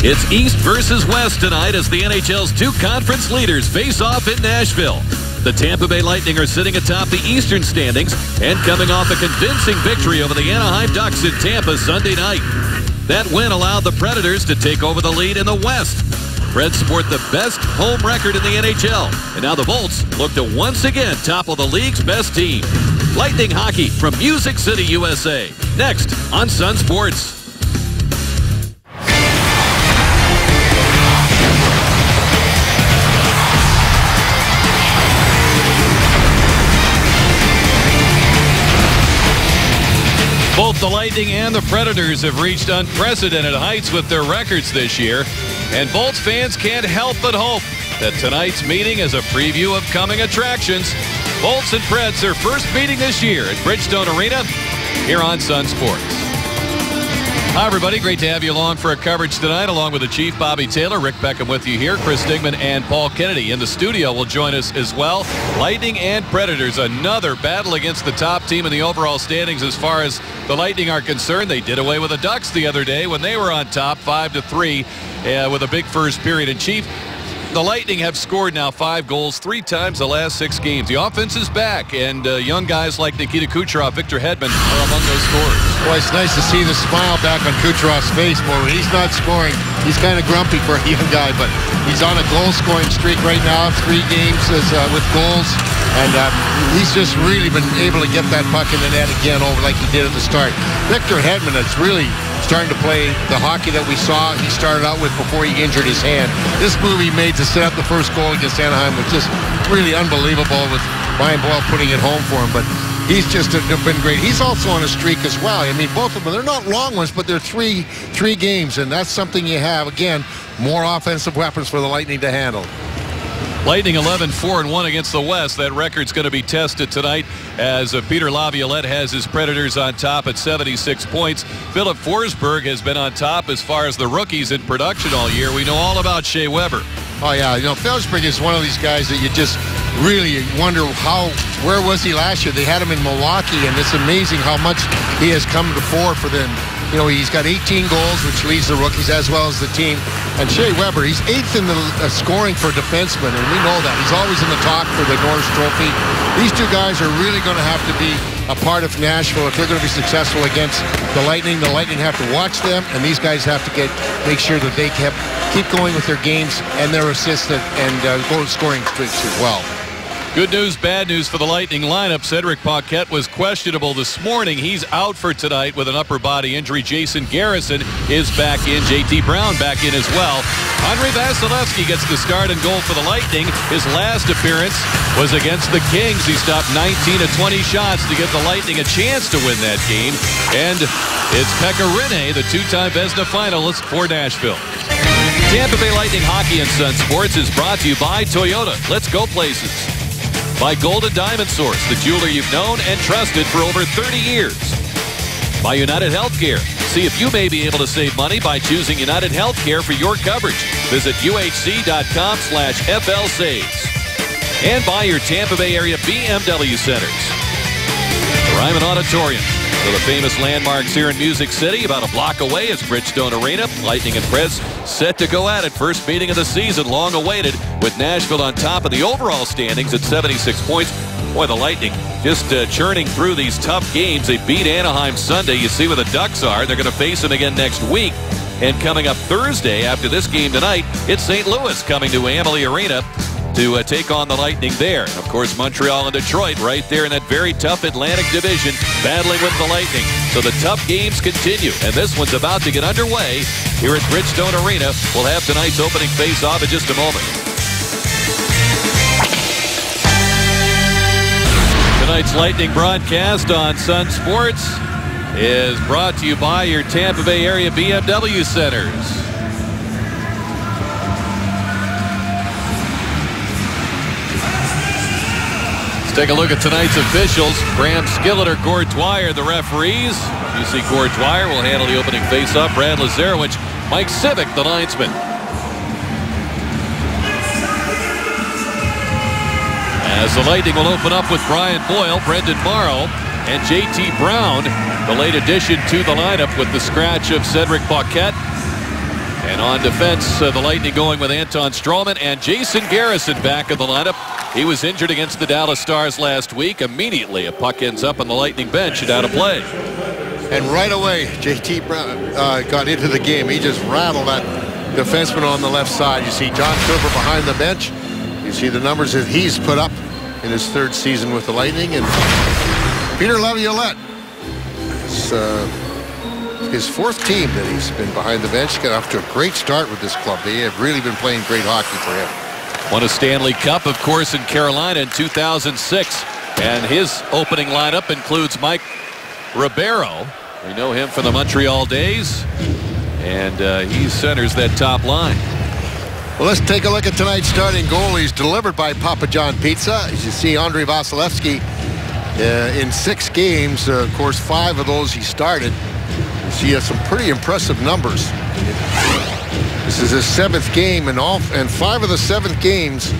It's East versus West tonight as the NHL's two conference leaders face off in Nashville. The Tampa Bay Lightning are sitting atop the Eastern standings and coming off a convincing victory over the Anaheim Ducks in Tampa Sunday night. That win allowed the Predators to take over the lead in the West. Preds sport the best home record in the NHL, and now the Bolts look to once again topple the league's best team. Lightning hockey from Music City, USA. Next on Sun Sports. Both the Lightning and the Predators have reached unprecedented heights with their records this year, and Bolts fans can't help but hope that tonight's meeting is a preview of coming attractions. Bolts and Preds, their first meeting this year at Bridgestone Arena here on Sun Sports. Hi, everybody. Great to have you along for our coverage tonight, along with the Chief, Bobby Taylor. Rick Beckham with you here. Chris Stigman and Paul Kennedy in the studio will join us as well. Lightning and Predators, another battle against the top team in the overall standings as far as the Lightning are concerned. They did away with the Ducks the other day when they were on top 5-3 with a big first period. And Chief, the Lightning have scored now 5 goals 3 times the last 6 games. The offense is back, and young guys like Nikita Kucherov, Victor Hedman are among those scorers. Well, it's nice to see the smile back on Kucherov's face, but when he's not scoring, he's kind of grumpy for a young guy, but he's on a goal-scoring streak right now, 3 games with goals, and he's just really been able to get that puck in the net again over like he did at the start. Victor Hedman is really starting to play the hockey that we saw he started out with before he injured his hand. This move he made to set up the first goal against Anaheim was just really unbelievable, with Brian Boyle putting it home for him, but he's just been great. He's also on a streak as well. I mean, both of them, they're not long ones, but they're three games, and that's something you have. Again, more offensive weapons for the Lightning to handle. Lightning 11-4-1 against the West. That record's going to be tested tonight as Peter Laviolette has his Predators on top at 76 points. Philip Forsberg has been on top as far as the rookies in production all year. We know all about Shea Weber. Oh, yeah. You know, Forsberg is one of these guys that you just really wonder where was he last year? They had him in Milwaukee, and it's amazing how much he has come to fore for them. You know, he's got 18 goals, which leads the rookies as well as the team. And Shea Weber, he's 8th in the scoring for defensemen, and we know that. He's always in the talk for the Norris Trophy. These two guys are really going to have to be a part of Nashville if they're going to be successful against the Lightning. The Lightning have to watch them, and these guys have to make sure that they keep going with their games and their assists and goal scoring streaks as well. Good news, bad news for the Lightning lineup. Cedric Paquette was questionable this morning. He's out for tonight with an upper body injury. Jason Garrison is back in. JT Brown back in as well. Andrei Vasilevsky gets the start and goal for the Lightning. His last appearance was against the Kings. He stopped 19 of 20 shots to give the Lightning a chance to win that game. And it's Pekka Rinne, the 2-time Vezina finalist for Nashville. Tampa Bay Lightning Hockey and Sun Sports is brought to you by Toyota. Let's go places. By Golden Diamond Source, the jeweler you've known and trusted for over 30 years. By United Healthcare. See if you may be able to save money by choosing United Healthcare for your coverage. Visit uhc.com/FLSaves. And by your Tampa Bay area BMW centers. The Ryman Auditorium. So the famous landmarks here in Music City, about a block away is Bridgestone Arena. Lightning and Preds set to go at it. First meeting of the season, long awaited, with Nashville on top of the overall standings at 76 points. Boy, the Lightning just churning through these tough games. They beat Anaheim Sunday. You see where the Ducks are. They're going to face them again next week. And coming up Thursday after this game tonight, it's St. Louis coming to Amalie Arena to take on the Lightning there. And, of course, Montreal and Detroit right there in that very tough Atlantic division battling with the Lightning. So the tough games continue, and this one's about to get underway here at Bridgestone Arena. We'll have tonight's opening face-off in just a moment. Tonight's Lightning broadcast on Sun Sports is brought to you by your Tampa Bay area BMW centers. Take a look at tonight's officials. Bram Skillett or Gord Dwyer, the referees. You see Gord Dwyer will handle the opening faceoff. Brad Lazarevich, Mike Civic, the linesman. As the Lightning will open up with Brian Boyle, Brendan Morrow, and JT Brown, the late addition to the lineup with the scratch of Cedric Paquette. And on defense, the Lightning going with Anton Stralman and Jason Garrison back in the lineup. He was injured against the Dallas Stars last week. Immediately, a puck ends up on the Lightning bench and out of play. And right away, JT got into the game. He just rattled that defenseman on the left side. You see Jon Cooper behind the bench. You see the numbers that he's put up in his 3rd season with the Lightning. And Peter Laviolette, it's his 4th team that he's been behind the bench. He got off to a great start with this club. They have really been playing great hockey for him. Won a Stanley Cup, of course, in Carolina in 2006. And his opening lineup includes Mike Ribeiro. We know him from the Montreal Days. And he centers that top line. Well, let's take a look at tonight's starting goalies delivered by Papa John Pizza. As you see, Andrei Vasilevsky in 6 games. Of course, 5 of those he started. You see, he has some pretty impressive numbers. This is his 7th game, and 5 of the 7th games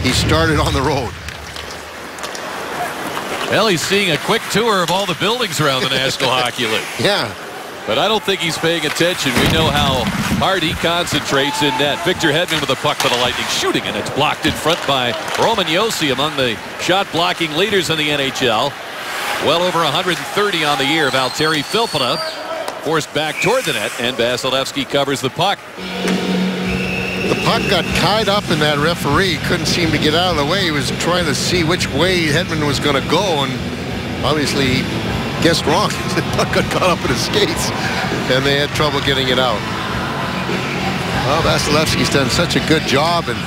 he started on the road. Well, he's seeing a quick tour of all the buildings around the National Hockey League. Yeah. But I don't think he's paying attention. We know how hard he concentrates in net. Victor Hedman with a puck for the Lightning, shooting, and it's blocked in front by Roman Josi, among the shot-blocking leaders in the NHL. Well over 130 on the year. Valtteri Filppula forced back toward the net, and Vasilevsky covers the puck. The puck got tied up, and that referee couldn't seem to get out of the way. He was trying to see which way Hedman was going to go, and obviously he guessed wrong. The puck got caught up in his skates, and they had trouble getting it out. Well, Vasilevsky's done such a good job, and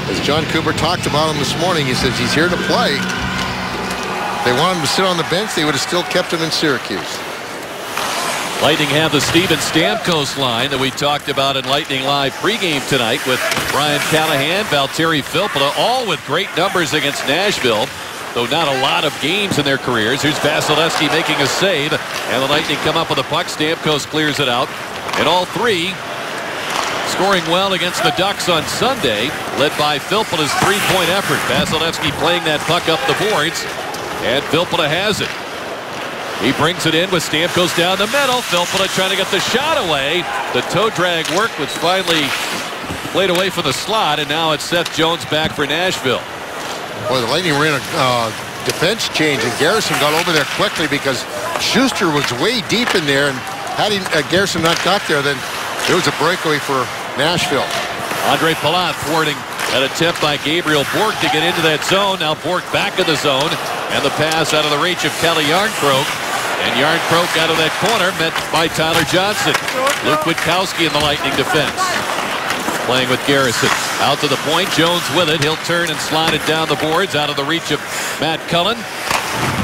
as Jon Cooper talked about him this morning, he says he's here to play. If they wanted him to sit on the bench, they would have still kept him in Syracuse. Lightning have the Steven Stamkos line that we talked about in Lightning Live pregame tonight with Brian Callahan, Valtteri Filppula, all with great numbers against Nashville, though not a lot of games in their careers. Here's Vasilevsky making a save, and the Lightning come up with a puck. Stamkos clears it out, and all 3 scoring well against the Ducks on Sunday, led by Filppula's 3-point effort. Vasilevsky playing that puck up the boards, and Filppula has it. He brings it in with Stamkos down the middle. Filppula trying to get the shot away. The toe drag work was finally played away from the slot, and now it's Seth Jones back for Nashville. Boy, the Lightning were in a defense change, and Garrison got over there quickly because Schuster was way deep in there, and had Garrison not got there, then it was a breakaway for Nashville. Andre Palat thwarting an attempt by Gabriel Bourque to get into that zone. Now Bourque back in the zone, and the pass out of the reach of Kelly Yarncroke. And Yarncroke out of that corner, met by Tyler Johnson. Luke Witkowski in the Lightning defense. Playing with Garrison. Out to the point, Jones with it. He'll turn and slide it down the boards out of the reach of Matt Cullen.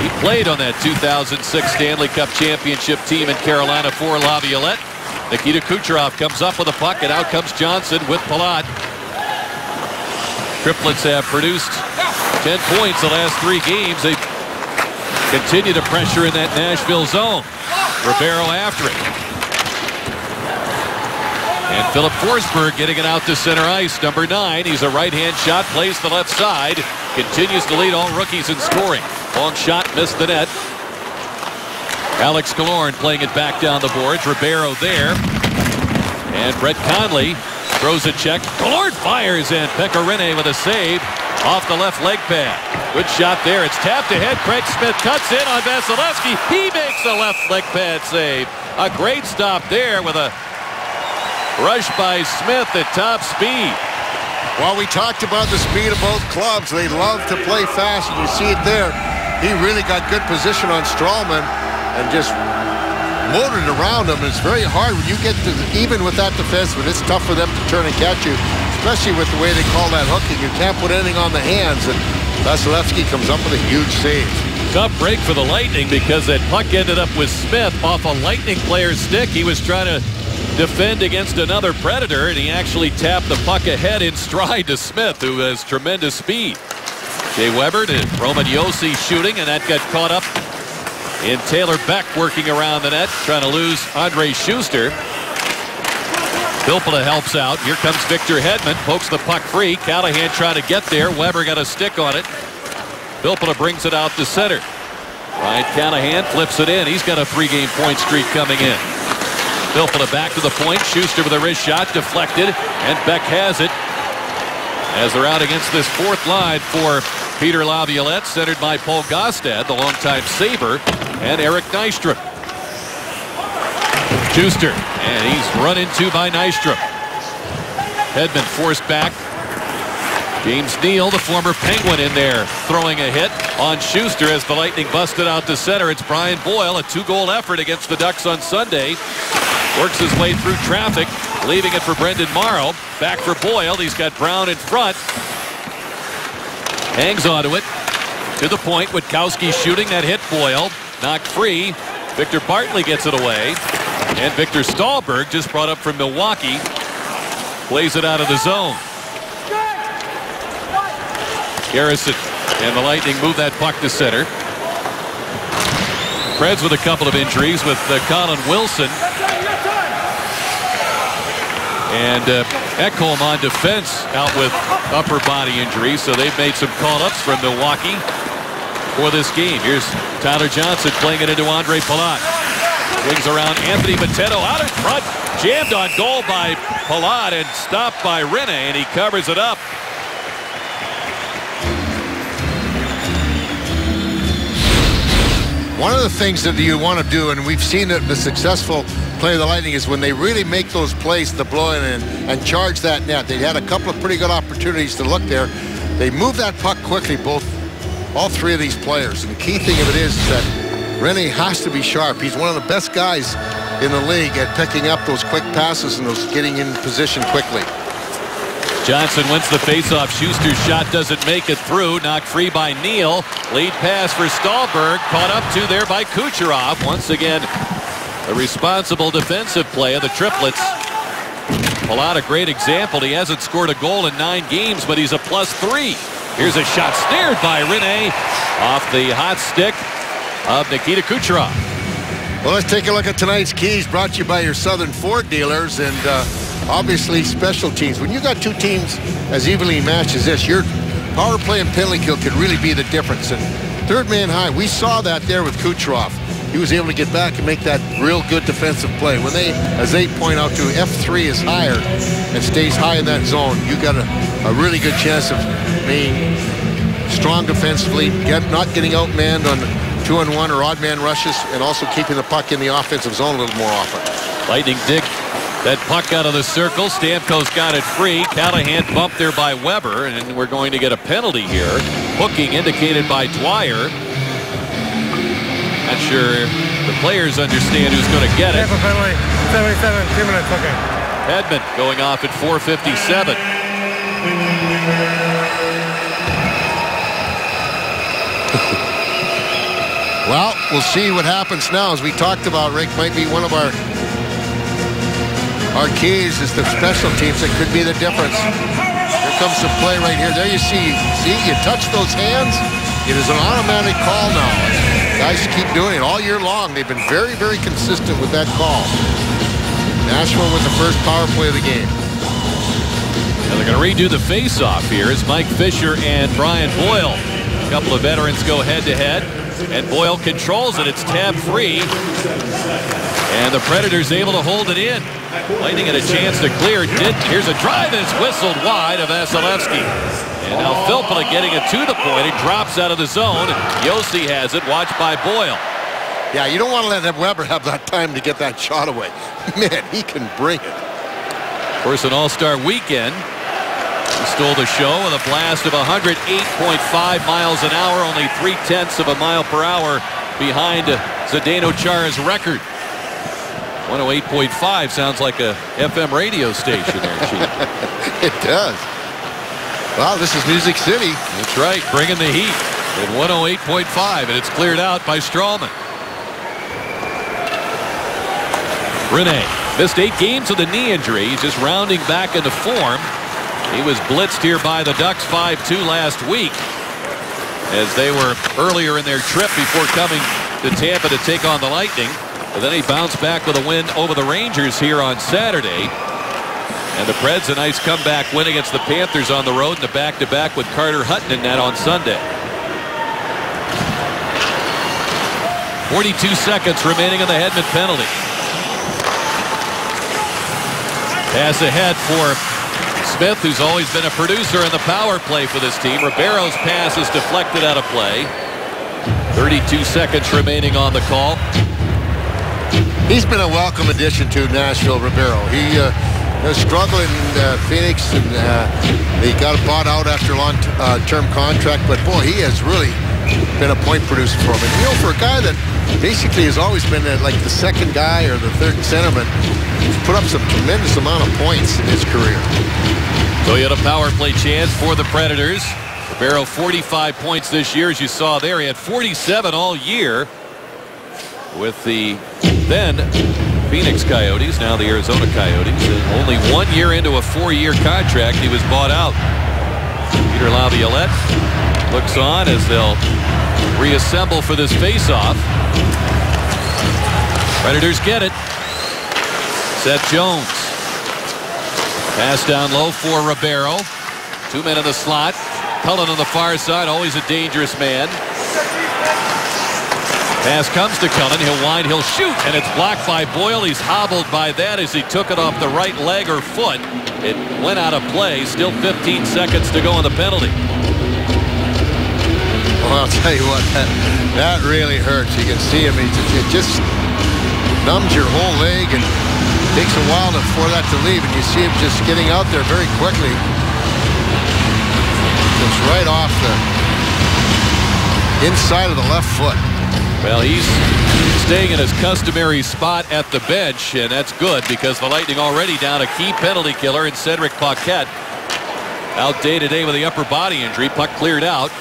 He played on that 2006 Stanley Cup championship team in Carolina for Laviolette. Nikita Kucherov comes up with a puck, and out comes Johnson with Palat. Triplets have produced 10 points the last 3 games. They continue to pressure in that Nashville zone. Ribeiro after it. And Philip Forsberg getting it out to center ice. Number 9. He's a right-hand shot. Plays the left side. Continues to lead all rookies in scoring. Long shot. Missed the net. Alex Killorn playing it back down the boards. Ribeiro there. And Brett Conley throws a check. Killorn fires in. Pekka Rinne with a save off the left leg pad. Good shot there. It's tapped ahead. Craig Smith cuts in on Vasilevsky. He makes a left leg pad save. A great stop there with a rush by Smith at top speed. Well, we talked about the speed of both clubs. They love to play fast, and you see it there. He really got good position on Stralman and just motored around him. It's very hard when you get to even with that defenseman. It's tough for them to turn and catch you, especially with the way they call that hooking. You can't put anything on the hands, and Vasilevsky comes up with a huge save. Tough break for the Lightning because that puck ended up with Smith off a Lightning player's stick. He was trying to defend against another Predator, and he actually tapped the puck ahead in stride to Smith, who has tremendous speed. Jay Weber to Roman Josi shooting, and that got caught up in Taylor Beck working around the net, trying to lose Andre Schuster. Filppula helps out. Here comes Victor Hedman, pokes the puck free. Callahan trying to get there. Weber got a stick on it. Filppula brings it out to center. Ryan Callahan flips it in. He's got a 3-game point streak coming in. Filppula back to the point. Schuster with a wrist shot, deflected, and Beck has it. As they're out against this fourth line for Peter Laviolette, centered by Paul Gostad, the longtime Sabre, and Eric Nystrom. Schuster, and he's run into by Nystrom. Hedman forced back. James Neal, the former Penguin, in there, throwing a hit on Schuster as the Lightning busted out to center. It's Brian Boyle, a 2-goal effort against the Ducks on Sunday. Works his way through traffic, leaving it for Brendan Morrow. Back for Boyle. He's got Brown in front. Hangs onto it. To the point. Witkowski shooting. That hit Boyle. Knocked free. Victor Bartley gets it away. And Victor Stahlberg, just brought up from Milwaukee, plays it out of the zone. Garrison and the Lightning move that puck to center. Preds with a couple of injuries with Colin Wilson. And Ekholm on defense out with upper body injuries, so they've made some call-ups from Milwaukee for this game. Here's Tyler Johnson playing it into Andre Palat. Wings around Anthony Boteto out in front. Jammed on goal by Palat and stopped by Rinne, and he covers it up. One of the things that you want to do, and we've seen it, the successful play of the Lightning, is when they really make those plays to blow it in and charge that net. They had a couple of pretty good opportunities to look there. They move that puck quickly, all three of these players. And the key thing of it is that Rinne has to be sharp. He's one of the best guys in the league at picking up those quick passes and those getting in position quickly. Johnson wins the faceoff. Schuster's shot doesn't make it through. Knocked free by Neal. Lead pass for Stahlberg. Caught up to there by Kucherov. Once again, a responsible defensive play of the triplets. Palat, a great example. He hasn't scored a goal in 9 games, but he's a +3. Here's a shot snared by Rinne off the hot stick of Nikita Kucherov. Well, let's take a look at tonight's keys, brought to you by your Southern Ford dealers, and obviously special teams. When you got two teams as evenly matched as this, your power play and penalty kill could really be the difference. And third man high, we saw that there with Kucherov. He was able to get back and make that real good defensive play. When they, as they point out to, F3 is higher and stays high in that zone, you got a really good chance of being strong defensively, not getting outmanned on 2-on-1 or odd man rushes, and also keeping the puck in the offensive zone a little more often. Lightning dig that puck out of the circle. Stamkos got it free. Callahan bumped there by Weber, and we're going to get a penalty here. Hooking indicated by Dwyer. Not sure the players understand who's going to get it. Penalty. 77, 2 minutes, okay. Hedman going off at 4:57. Well, we'll see what happens now. As we talked about, Rick, might be one of our keys is the special teams that could be the difference. Here comes the play right here. There you see, you touch those hands. It is an automatic call now. Guys keep doing it all year long. They've been very, very consistent with that call. Nashville with the first power play of the game. Now they're going to redo the face-off here as Mike Fisher and Brian Boyle. A couple of veterans go head-to-head. And Boyle controls it. It's tab free. And the Predators able to hold it in. Lightning had a chance to clear. Here's a drive, and it's whistled wide of Vasilevsky. And now Filppula getting it to the point. It drops out of the zone. Josi has it, watched by Boyle. Yeah, you don't want to let Weber have that time to get that shot away. Man, he can bring it. Of course, an all-star weekend. He stole the show with a blast of 108.5 miles an hour, only 0.3 of a mile per hour behind Zdeno Chara's record. 108.5 sounds like a FM radio station there, Chief. It does. Well, this is Music City. That's right, bringing the heat at 108.5, and it's cleared out by Stralman. Rinne missed 8 games with a knee injury. He's just rounding back into form. He was blitzed here by the Ducks 5-2 last week as they were earlier in their trip before coming to Tampa to take on the Lightning. But then he bounced back with a win over the Rangers here on Saturday. And the Preds a nice comeback win against the Panthers on the road in the back-to-back with Carter Hutton in net on Sunday. 42 seconds remaining on the Hedman penalty. Pass ahead for Smith, who's always been a producer in the power play for this team. Ribeiro's pass is deflected out of play. 32 seconds remaining on the call. He's been a welcome addition to Nashville, Ribeiro. He was struggling in Phoenix, and he got bought out after a long-term contract. But, boy, he has really been a point producer for him. And, you know, for a guy that basically has always been like the second guy or the third centerman, he's put up some tremendous amount of points in his career. Toyota power play chance for the Predators. Ribeiro 45 points this year, as you saw there. He had 47 all year with the then Phoenix Coyotes, now the Arizona Coyotes. And only 1 year into a 4-year contract, he was bought out. Peter Laviolette looks on as they'll reassemble for this faceoff. Predators get it. Seth Jones. Pass down low for Ribeiro. 2 men in the slot. Cullen on the far side, always a dangerous man. Pass comes to Cullen. He'll wind, he'll shoot, and it's blocked by Boyle. He's hobbled by that as he took it off the right leg or foot. It went out of play. Still 15 seconds to go on the penalty. Well, I'll tell you what, that really hurts. You can see him. It just numbs your whole leg, and it takes a while for that to leave, and you see him just getting out there very quickly. It's right off the inside of the left foot. Well, he's staying in his customary spot at the bench, and that's good because the Lightning already down a key penalty killer in Cedric Paquette. Out day today with the upper body injury. Puck cleared out,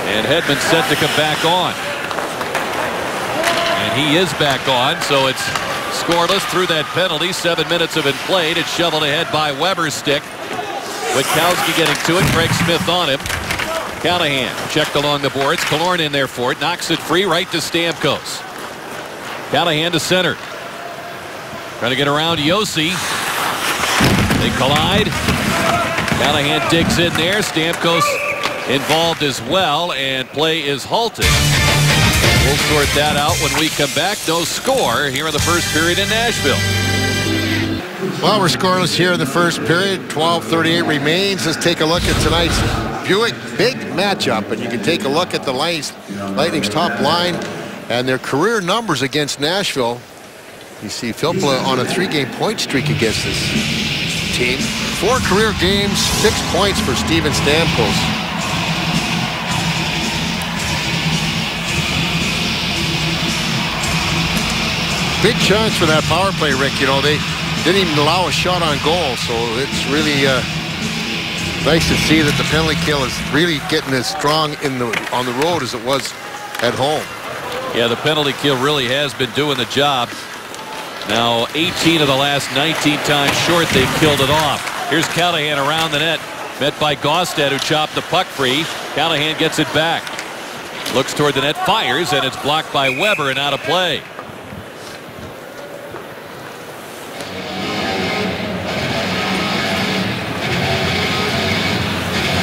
and Hedman set to come back on. And he is back on, so it's scoreless through that penalty. 7 minutes have been played. It's shoveled ahead by Weber's stick. Witkowski getting to it. Craig Smith on him. Callahan checked along the boards. Killorn in there for it. Knocks it free right to Stamkos. Callahan to center. Trying to get around Yossi. They collide. Callahan digs in there. Stamkos involved as well, and play is halted. We'll sort that out when we come back. No score here in the first period in Nashville. Well, we're scoreless here in the first period. 12:38 remains. Let's take a look at tonight's Buick big matchup, and you can take a look at the Lightning's top line and their career numbers against Nashville. You see Filppula on a 3-game point streak against this team. 4 career games, 6 points for Steven Stamkos. Big chance for that power play, Rick. You know, they didn't even allow a shot on goal, so it's really nice to see that the penalty kill is really getting as strong on the road as it was at home. Yeah, the penalty kill really has been doing the job. Now 18 of the last 19 times short, they've killed it off. Here's Callahan around the net, met by Gaustad, who chopped the puck free. Callahan gets it back. Looks toward the net, fires, and it's blocked by Weber and out of play.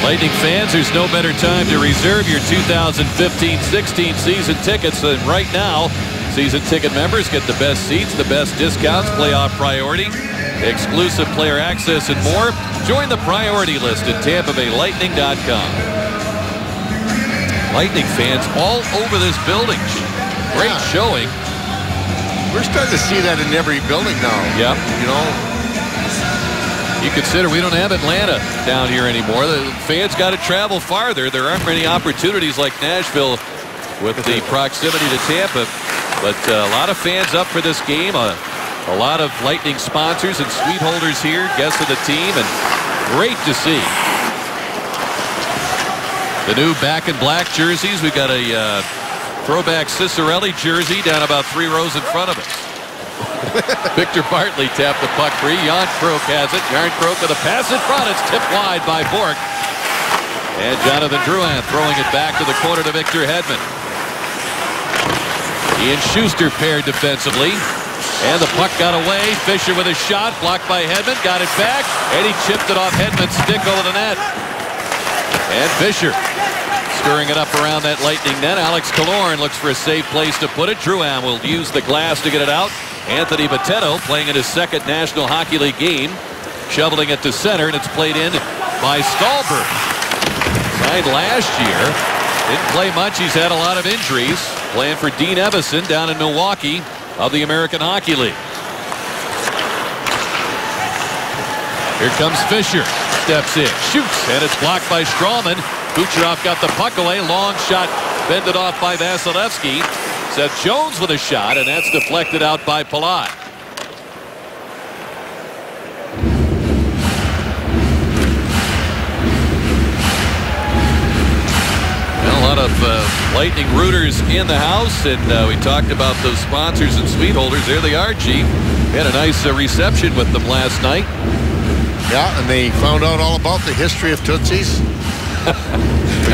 Lightning fans, there's no better time to reserve your 2015-16 season tickets than right now. Season ticket members get the best seats, the best discounts, playoff priority, exclusive player access, and more. Join the priority list at TampaBayLightning.com. Lightning fans all over this building. Great showing. We're starting to see that in every building now. Yep. You know, you consider we don't have Atlanta down here anymore. The fans got to travel farther. There aren't many opportunities like Nashville with the proximity to Tampa. But a lot of fans up for this game. A lot of Lightning sponsors and suite holders here, guests of the team, and great to see. The new back in black jerseys. We've got a throwback Cicerelli jersey down about 3 rows in front of us. Victor Bartley tapped the puck free. Jan Krook has it. Jan Krook with a pass in front. It's tipped wide by Bork. And Jonathan Drouin throwing it back to the corner to Victor Hedman. Ian Schuster paired defensively. And the puck got away. Fisher with a shot. Blocked by Hedman. Got it back. And he chipped it off Hedman's stick over the net. And Fisher Stirring it up around that Lightning net. Alex Killorn looks for a safe place to put it. Drouin will use the glass to get it out. Anthony Boteto, playing in his second National Hockey League game, shoveling it to center, and it's played in by Stallberg. Signed last year. Didn't play much. He's had a lot of injuries. Playing for Dean Evason down in Milwaukee of the American Hockey League. Here comes Fisher. Steps in. Shoots. And it's blocked by Strawman. Kucherov got the puck away. Long shot fended off by Vasilevsky. Seth Jones with a shot, and that's deflected out by Palat. Well, a lot of Lightning rooters in the house, and we talked about those sponsors and suite holders. There they are, Chief. We had a nice reception with them last night. Yeah, and they found out all about the history of Tootsie's.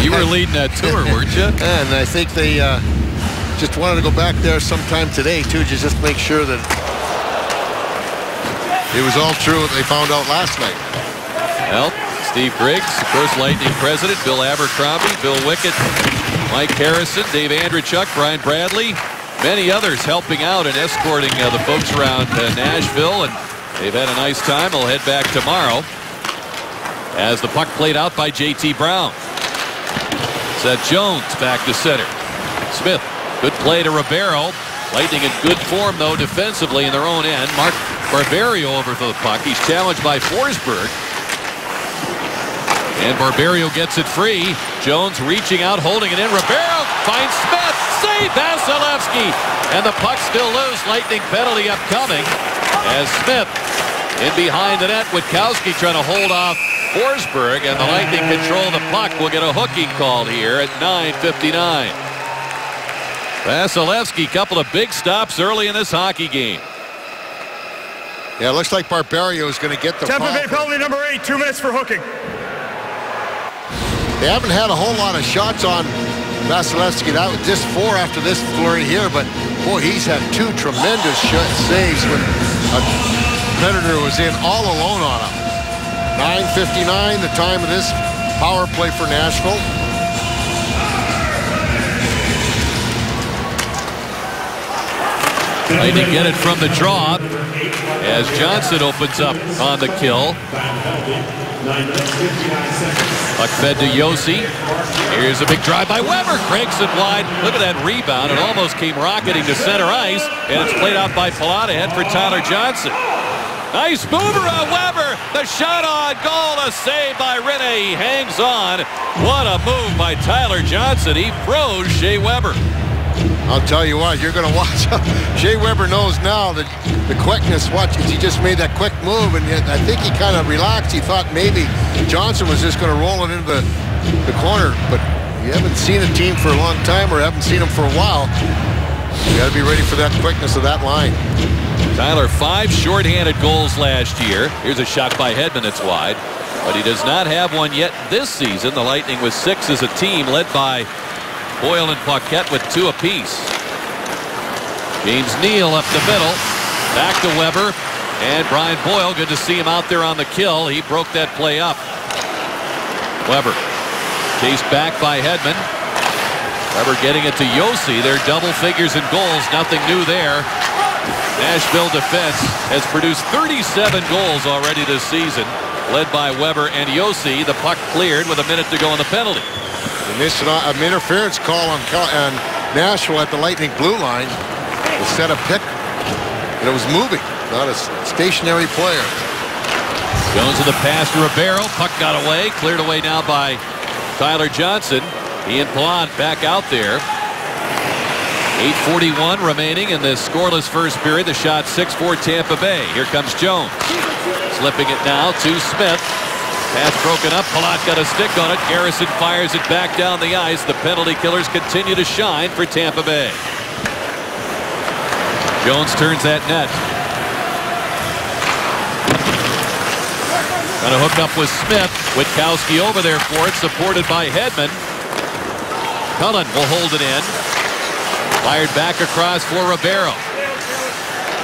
You were leading that tour, weren't you? And I think they just wanted to go back there sometime today, too, to just make sure that it was all true what they found out last night. Well, Steve Griggs, of course, Lightning president, Bill Abercrombie, Bill Wickett, Mike Harrison, Dave Andrechuk, Brian Bradley, many others helping out and escorting the folks around Nashville, and they've had a nice time. They'll head back tomorrow as the puck played out by J.T. Brown. Seth Jones back to center. Smith, good play to Ribeiro. Lightning in good form, though, defensively in their own end. Mark Barberio over for the puck. He's challenged by Forsberg. And Barberio gets it free. Jones reaching out, holding it in. Ribeiro finds Smith. Save Vasilevsky. And the puck still loose. Lightning penalty upcoming as Smith in behind the net. Witkowski trying to hold off Forsberg, and the Lightning control the puck. Will get a hooking called here at 9:59. Vasilevsky, couple of big stops early in this hockey game. Yeah, it looks like Barberio is going to get the Tampa Bay penalty number 8, 2 minutes for hooking. They haven't had a whole lot of shots on Vasilevsky. That was just 4 after this flurry here, but boy, he's had 2 tremendous saves when a Predator was in all alone on him. 9:59, the time of this power play for Nashville. Lightning get it from the draw as Johnson opens up on the kill. Puck fed to Josi. Here's a big drive by Weber. Cranks it wide. Look at that rebound. It almost came rocketing to center ice, and it's played out by Palat ahead for Tyler Johnson. Nice mover on Weber. The shot on goal. A save by Rinne. He hangs on. What a move by Tyler Johnson. He froze Shea Weber. I'll tell you what, you're going to watch. Shea Weber knows now that the quickness, he just made that quick move, and I think he kind of relaxed. He thought maybe Johnson was just going to roll it into the corner, but you haven't seen a team for a long time or haven't seen them for a while. You got to be ready for that quickness of that line. Tyler, 5 shorthanded goals last year. Here's a shot by Hedman that's wide, but he does not have one yet this season. The Lightning with 6 as a team, led by Boyle and Paquette with 2 apiece. James Neal up the middle. Back to Weber. And Brian Boyle, good to see him out there on the kill. He broke that play up. Weber chased back by Hedman. Weber getting it to Josi. They're double figures in goals. Nothing new there. Nashville defense has produced 37 goals already this season, led by Weber and Josi. The puck cleared with a minute to go on the penalty. And this an interference call on Nashville at the Lightning blue line. It set a pick, and it was moving, not a stationary player. Jones with the pass to Ribeiro. Puck got away, cleared away now by Tyler Johnson. He and Palat back out there. 8:41 remaining in this scoreless first period. The shot 6-4 Tampa Bay. Here comes Jones. Slipping it now to Smith. Pass broken up. Palat got a stick on it. Garrison fires it back down the ice. The penalty killers continue to shine for Tampa Bay. Jones turns that net. Trying to hook up with Smith. Witkowski over there for it, supported by Hedman. Cullen will hold it in. Fired back across for Ribeiro.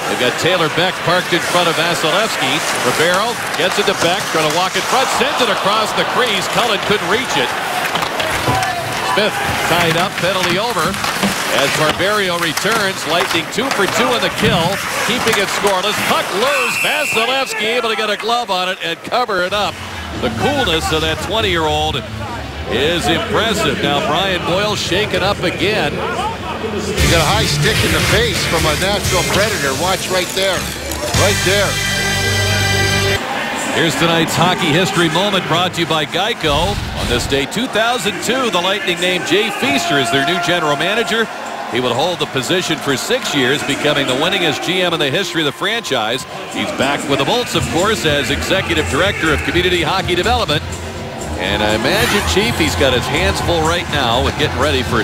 They've got Taylor Beck parked in front of Vasilevsky. Ribeiro gets it to Beck, trying to walk in front, sends it across the crease. Cullen couldn't reach it. Smith tied up, penalty over. As Barberio returns, Lightning 2 for 2 in the kill, keeping it scoreless. Puck loose, Vasilevsky able to get a glove on it and cover it up. The coolness of that 20-year-old is impressive. Now Brian Boyle shaken up again. You got a high stick in the face from a Nashville Predator. Watch right there. Right there. Here's tonight's hockey history moment brought to you by Geico. On this day, 2002, the Lightning named Jay Feaster as their new general manager. He would hold the position for 6 years, becoming the winningest GM in the history of the franchise. He's back with the Bolts, of course, as executive director of community hockey development. And I imagine, Chief, he's got his hands full right now with getting ready for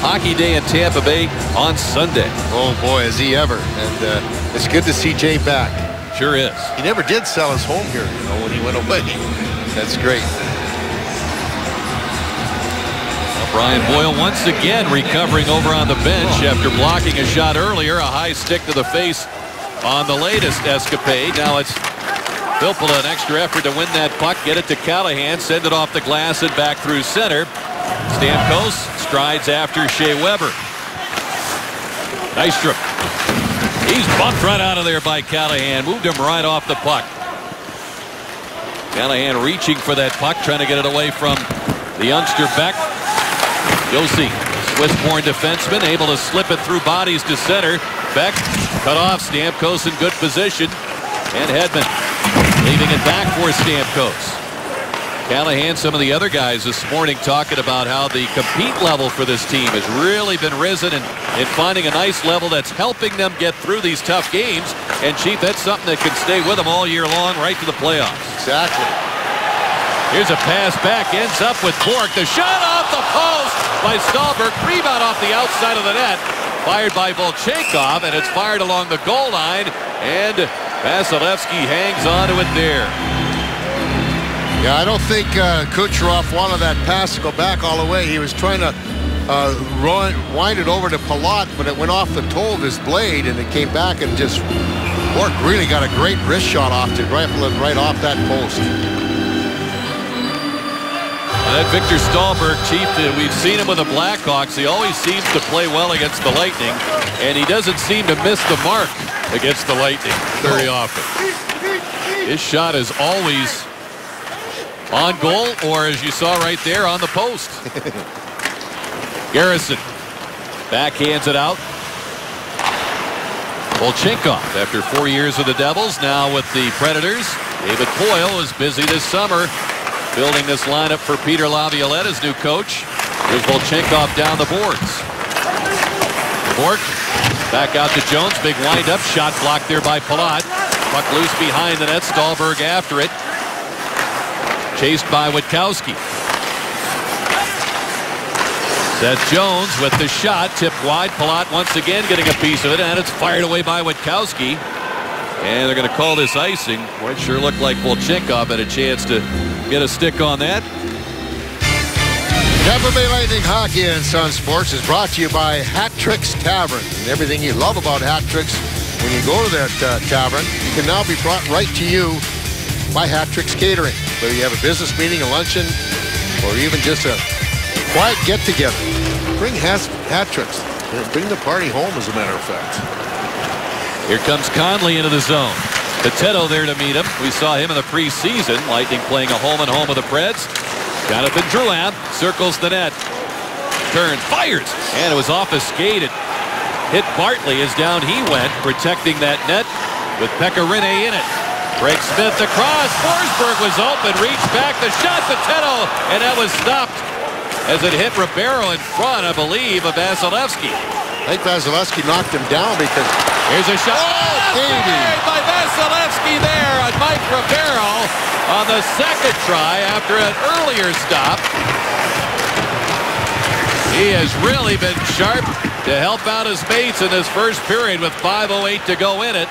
Hockey Day in Tampa Bay on Sunday. Oh, boy, is he ever. And it's good to see Jay back. Sure is. He never did sell his home here, when he went away. That's great. Brian Boyle once again recovering over on the bench after blocking a shot earlier. A high stick to the face on the latest escapade. Now it's Filppula, an extra effort to win that puck, get it to Callahan, send it off the glass and back through center. Stamkos strides after Shea Weber. Nystrom. He's bumped right out of there by Callahan. Moved him right off the puck. Callahan reaching for that puck, trying to get it away from the youngster Beck. Josi, Swiss-born defenseman, able to slip it through bodies to center. Beck cut off. Stamkos in good position. And Hedman leaving it back for Stamkos. Callahan, some of the other guys this morning talking about how the compete level for this team has really been risen and finding a nice level that's helping them get through these tough games. And, Chief, that's something that can stay with them all year long right to the playoffs. Exactly. Here's a pass back, ends up with Bourque. The shot off the post by Stallberg. Rebound off the outside of the net. Fired by Volchenkov, and it's fired along the goal line. And Vasilevsky hangs on to it there. Yeah, I don't think Kucherov wanted that pass to go back all the way. He was trying to wind it over to Palat, but it went off the toe of his blade, and it came back and just Bourque really got a great wrist shot off to rifle it right off that post. That Victor Stallberg, Chief, we've seen him with the Blackhawks. He always seems to play well against the Lightning, and he doesn't seem to miss the mark against the Lightning very often. His shot is always on goal, or as you saw right there, on the post. Garrison backhands it out. Volchenkov, after 4 years with the Devils, now with the Predators. David Poile is busy this summer building this lineup for Peter Laviolette, his new coach. Here's Volchenkov down the boards. Bourque back out to Jones. Big wind-up shot blocked there by Palat. Puck loose behind the net. Stallberg after it. Chased by Witkowski. Seth Jones with the shot. Tipped wide. Palat once again getting a piece of it, and it's fired away by Witkowski. And they're going to call this icing. Boy, it sure looked like Volchenkov had a chance to get a stick on that. Tampa Bay Lightning Hockey and Sun Sports is brought to you by Hat Tricks Tavern. And everything you love about Hat Tricks, when you go to that tavern, can now be brought right to you by Hat Tricks Catering. Whether you have a business meeting, a luncheon, or even just a quiet get-together, bring Hat Tricks. Bring the party home, as a matter of fact. Here comes Conley into the zone. Potato there to meet him. We saw him in the preseason. Lightning playing a home-and-home with the Preds. Jonathan Drouin circles the net. Turns, fires, and it was off a skate. It hit Bartley as down he went, protecting that net with Pekka Rinne in it. Craig Smith across. Forsberg was open, reached back, the shot, Potato, and that was stopped as it hit Ribeiro in front, I believe, of Vasilevsky. I think Vasilevsky knocked him down because... Here's a shot. Oh, baby! By Vasilevsky there on Mike Ribeiro on the second try after an earlier stop. He has really been sharp to help out his mates in this first period with 5:08 to go in it.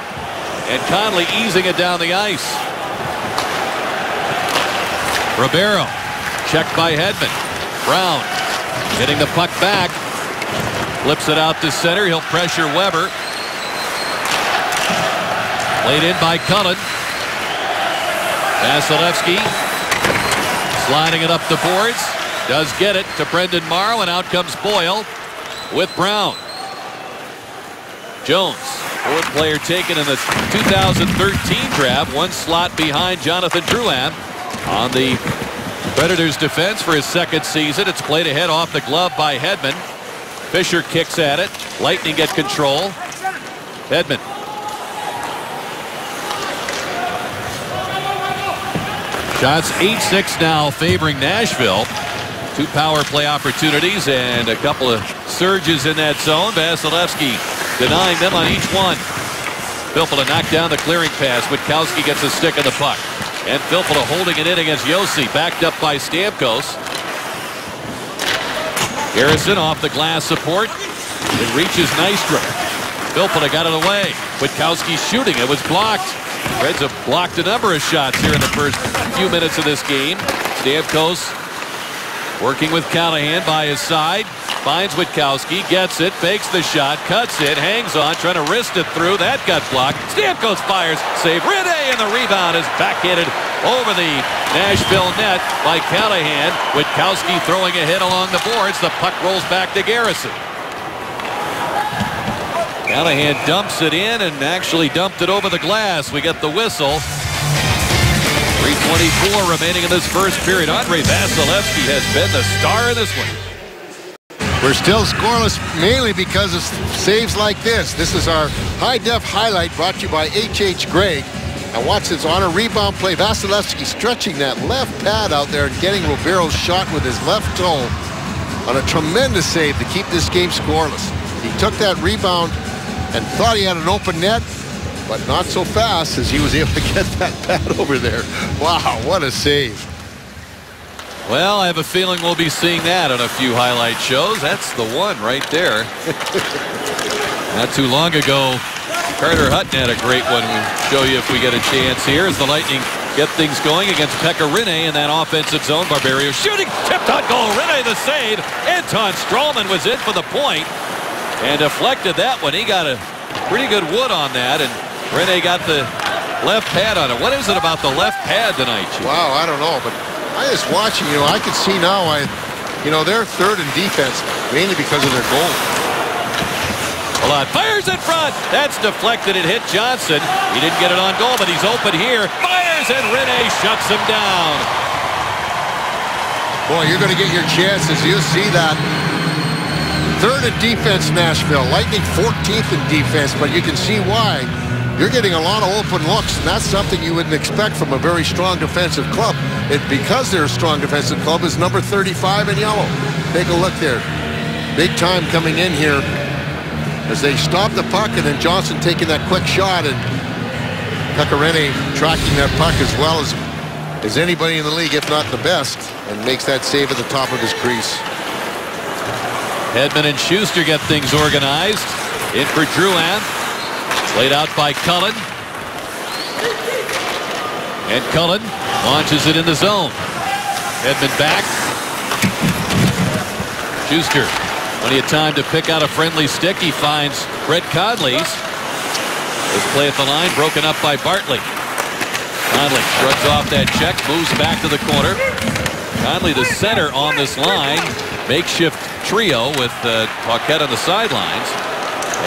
And Conley easing it down the ice. Ribeiro checked by Hedman. Brown hitting the puck back. Flips it out to center. He'll pressure Weber. Played in by Cullen. Vasilevsky sliding it up the boards. Does get it to Brendan Morrow, and out comes Boyle with Brown. Jones, fourth player taken in the 2013 draft, one slot behind Jonathan Drouin on the Predators defense for his second season. It's played ahead off the glove by Hedman. Fisher kicks at it. Lightning get control. Hedman. Shots 8-6 now favoring Nashville. 2 power play opportunities and a couple of surges in that zone. Vasilevsky denying them on each one. Filppula knocked down the clearing pass. Witkowski gets a stick of the puck. And Filppula holding it in against Josi. Backed up by Stamkos. Garrison off the glass support. It reaches Nystrom. Filppula got it away. Witkowski shooting. It was blocked. Reds have blocked a number of shots here in the first few minutes of this game. Stamkos working with Callahan by his side. Finds Witkowski, gets it, fakes the shot, cuts it, hangs on, trying to wrist it through. That got blocked. Stamkos fires, save Rene, and the rebound is backhanded over the Nashville net by Callahan. Witkowski throwing a hit along the boards. The puck rolls back to Garrison. Callahan dumps it in and actually dumped it over the glass. We get the whistle. 3:24 remaining in this first period. Andrei Vasilevsky has been the star in this one. We're still scoreless, mainly because of saves like this. This is our high-def highlight brought to you by H.H. Gregg. And watch this on a rebound play. Vasilevsky stretching that left pad out there and getting Robero's shot with his left toe on a tremendous save to keep this game scoreless. He took that rebound and thought he had an open net, but not so fast as he was able to get that pad over there. Wow, what a save. Well, I have a feeling we'll be seeing that on a few highlight shows. That's the one right there. Not too long ago, Carter Hutton had a great one. We'll show you if we get a chance here as the Lightning get things going against Pekka Rinne in that offensive zone. Barberio shooting, tipped on goal. Rinne the save. Anton Stralman was in for the point and deflected that one. He got a pretty good wood on that, and Rinne got the left pad on it. What is it about the left pad tonight, Chief? Wow, I don't know, but I was watching, I can see now, they're third in defense, mainly because of their goal. Hold on, fires in front. That's deflected. It hit Johnson. He didn't get it on goal, but he's open here. Fires, and Rinne shuts him down. Boy, you're going to get your chances. You see that. Third in defense, Nashville. Lightning 14th in defense, but you can see why. You're getting a lot of open looks, and that's something you wouldn't expect from a very strong defensive club. Because they're a strong defensive club is number 35 in yellow. Take a look there. Big time coming in here as they stop the puck, and then Johnson taking that quick shot, and Pekka Rinne tracking that puck as well as anybody in the league, if not the best, and makes that save at the top of his crease. Hedman and Schuster get things organized. In for Drouin. Laid out by Cullen. And Cullen launches it in the zone. Hedman back. Schuster, plenty of time to pick out a friendly stick. He finds Brett Conley's. This play at the line broken up by Bartley. Conley shrugs off that check, moves back to the corner. Conley the center on this line. Makeshift trio with Paquette on the sidelines.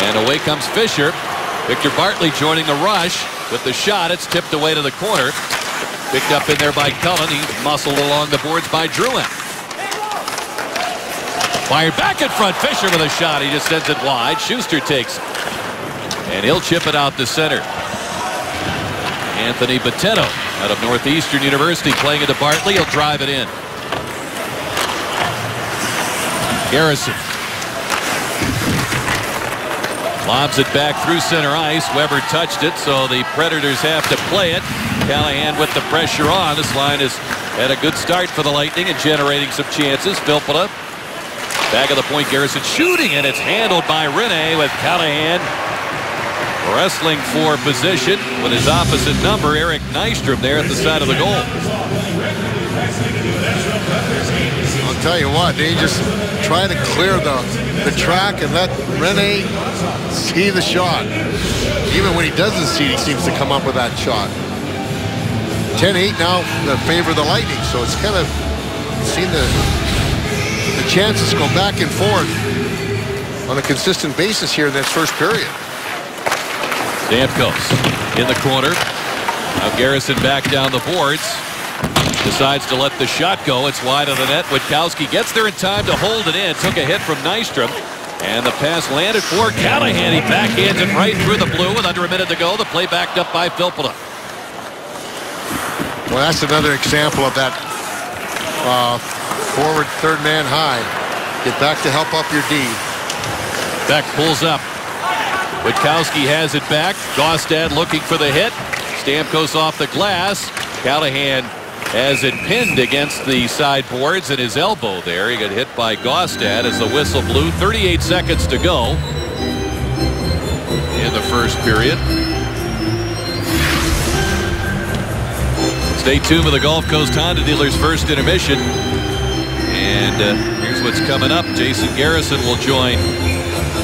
And away comes Fisher. Victor Bartley joining the rush with the shot. It's tipped away to the corner. Picked up in there by Cullen. He's muscled along the boards by Drouin. Fired back in front. Fisher with a shot. He just sends it wide. Schuster takes it. And he'll chip it out the center. Anthony Botetto out of Northeastern University playing into Bartley. He'll drive it in. Garrison lobs it back through center ice. Weber touched it, so the Predators have to play it. Callahan with the pressure on. This line has had a good start for the Lightning and generating some chances. Filppula back of the point. Garrison shooting, and it's handled by Rinne with Callahan wrestling for position with his opposite number, Eric Nystrom, there at the side of the goal. I'll tell you what, they just try to clear the track and let Rinne see the shot. Even when he doesn't see it, he seems to come up with that shot. 10-8 now in favor of the Lightning, so it's kind of seen the the chances go back and forth on a consistent basis here in this first period. Stamkos in the corner. Now Garrison back down the boards. Decides to let the shot go. It's wide of the net. Witkowski gets there in time to hold it in. Took a hit from Nystrom. And the pass landed for Callahan. He backhands it right through the blue with under a minute to go. The play backed up by Filppula. Well, that's another example of that forward third man high. Get back to help up your D. Beck pulls up. Witkowski has it back. Gaustad looking for the hit. Stamkos off the glass. Callahan has it pinned against the sideboards and his elbow there. He got hit by Gaustad as the whistle blew. 38 seconds to go in the first period. Stay tuned with the Gulf Coast Honda dealers' first intermission. And here's what's coming up. Jason Garrison will join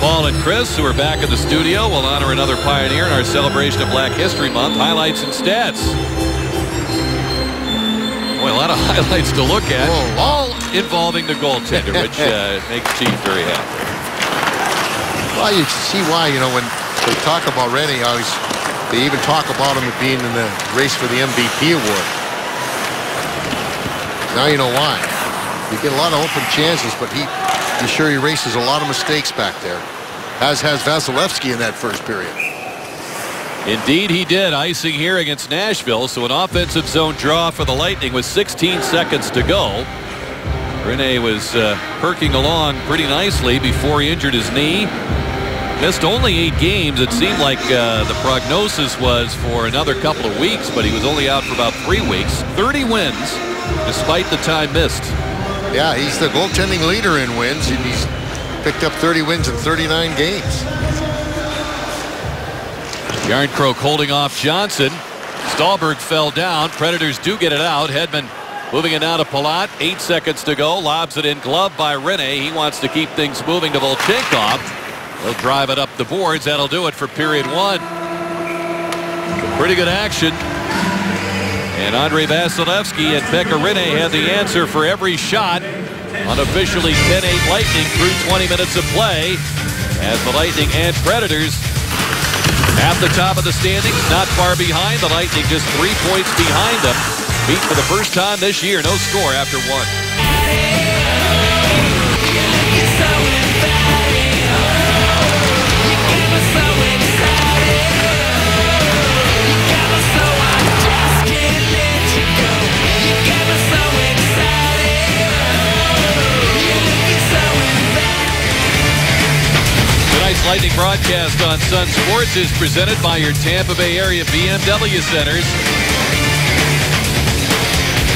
Paul and Chris, who are back in the studio. We'll honor another pioneer in our celebration of Black History Month. Highlights and stats. Boy, a lot of highlights to look at. Whoa. All involving the goaltender, which makes Chief very happy. Well, you see why, you know, when they talk about Rene, they even talk about him being in the race for the MVP award. Now you know why. You get a lot of open chances, but he sure erases a lot of mistakes back there. As has Vasilevsky in that first period. Indeed he did. Icing here against Nashville. So an offensive zone draw for the Lightning with 16 seconds to go. Rene was perking along pretty nicely before he injured his knee. Missed only 8 games. It seemed like the prognosis was for another couple of weeks, but he was only out for about 3 weeks. 30 wins despite the time missed. Yeah, he's the goaltending leader in wins, and he's picked up 30 wins in 39 games. Jarnkrok holding off Johnson. Stahlberg fell down. Predators do get it out. Hedman moving it now to Palat. 8 seconds to go. Lobs it in, glove by Rene. He wants to keep things moving to Volchenkov. He'll drive it up the boards. That'll do it for period 1. Pretty good action. And Andrei Vasilevsky and Pekka Rinne had the answer for every shot. Unofficially 10-8 Lightning through 20 minutes of play. As the Lightning and Predators at the top of the standings, not far behind. The Lightning just 3 points behind them. Beat for the first time this year. No score after 1. Lightning broadcast on Sun Sports is presented by your Tampa Bay area BMW centers.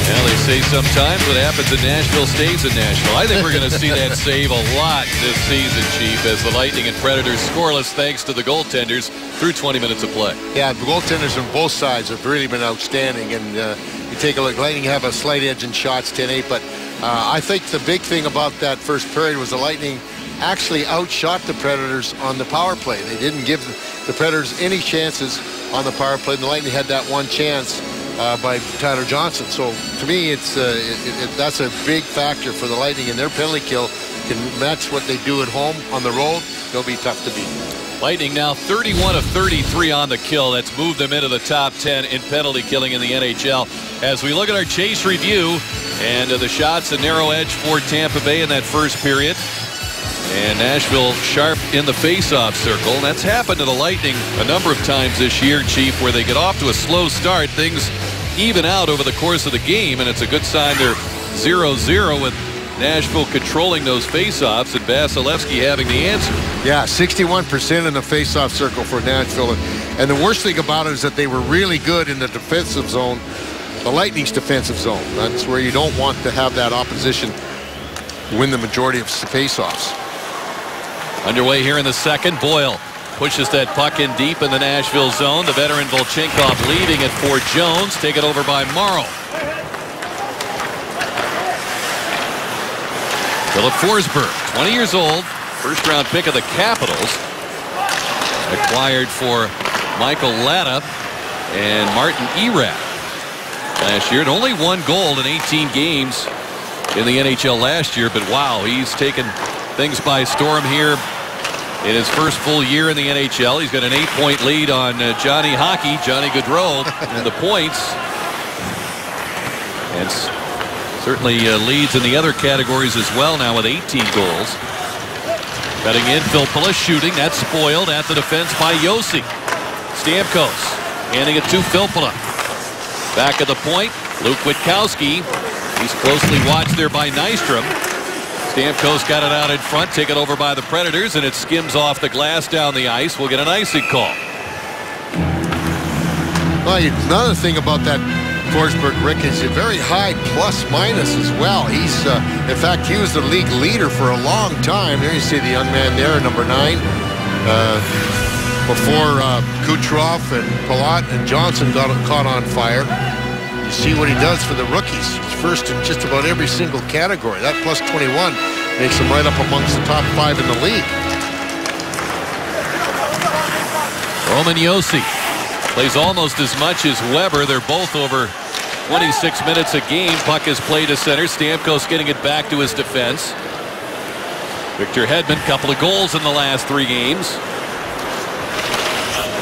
Well, they say sometimes what happens in Nashville stays in Nashville. I think we're going to see that save a lot this season, Chief, as the Lightning and Predators scoreless thanks to the goaltenders through 20 minutes of play. Yeah, the goaltenders on both sides have really been outstanding. And you take a look, Lightning have a slight edge in shots, 10-8. But I think the big thing about that first period was the Lightning actually outshot the Predators on the power play. They didn't give the Predators any chances on the power play. And the Lightning had that one chance by Tyler Johnson. So to me, that's a big factor for the Lightning, and their penalty kill can match what they do at home. On the road, they'll be tough to beat. Lightning now 31 of 33 on the kill. That's moved them into the top 10 in penalty killing in the NHL. As we look at our chase review and the shots, a narrow edge for Tampa Bay in that first period. And Nashville sharp in the face-off circle. That's happened to the Lightning a number of times this year, Chief, where they get off to a slow start. Things even out over the course of the game, and it's a good sign they're 0-0 with Nashville controlling those face-offs and Vasilevsky having the answer. Yeah, 61% in the face-off circle for Nashville. And the worst thing about it is that they were really good in the defensive zone, the Lightning's defensive zone. That's where you don't want to have that opposition win the majority of face-offs. Underway here in the second. Boyle pushes that puck in deep in the Nashville zone. The veteran Volchenkov leaving it for Jones. Taken over by Morrow. Philip Forsberg, 20 years old, first-round pick of the Capitals. Acquired for Michael Latta and Martin Erat last year. And only 1 goal in 18 games in the NHL last year, but wow, he's taken things by storm here in his first full year in the NHL. He's got an 8-point lead on Johnny Gaudreau in the points, and certainly leads in the other categories as well now with 18 goals. Cutting in, Filppula shooting. That's spoiled at the defense by Josi. Stamkos handing it to Filppula. Back at the point, Luke Witkowski. He's closely watched there by Nystrom. Stamkos got it out in front, taken over by the Predators, and it skims off the glass down the ice. We'll get an icing call. Well, another thing about that Forsberg, Rick, is a very high plus-minus as well. He's, in fact, he was the league leader for a long time. There you see the young man there, number 9. Before Kucherov and Palat and Johnson got caught on fire. You see what he does for the rookies. He's first in just about every single category. That plus 21 makes him right up amongst the top 5 in the league. Roman Josi plays almost as much as Weber. They're both over 26 minutes a game. Puck is played to center. Stamkos getting it back to his defense. Victor Hedman, couple of goals in the last 3 games.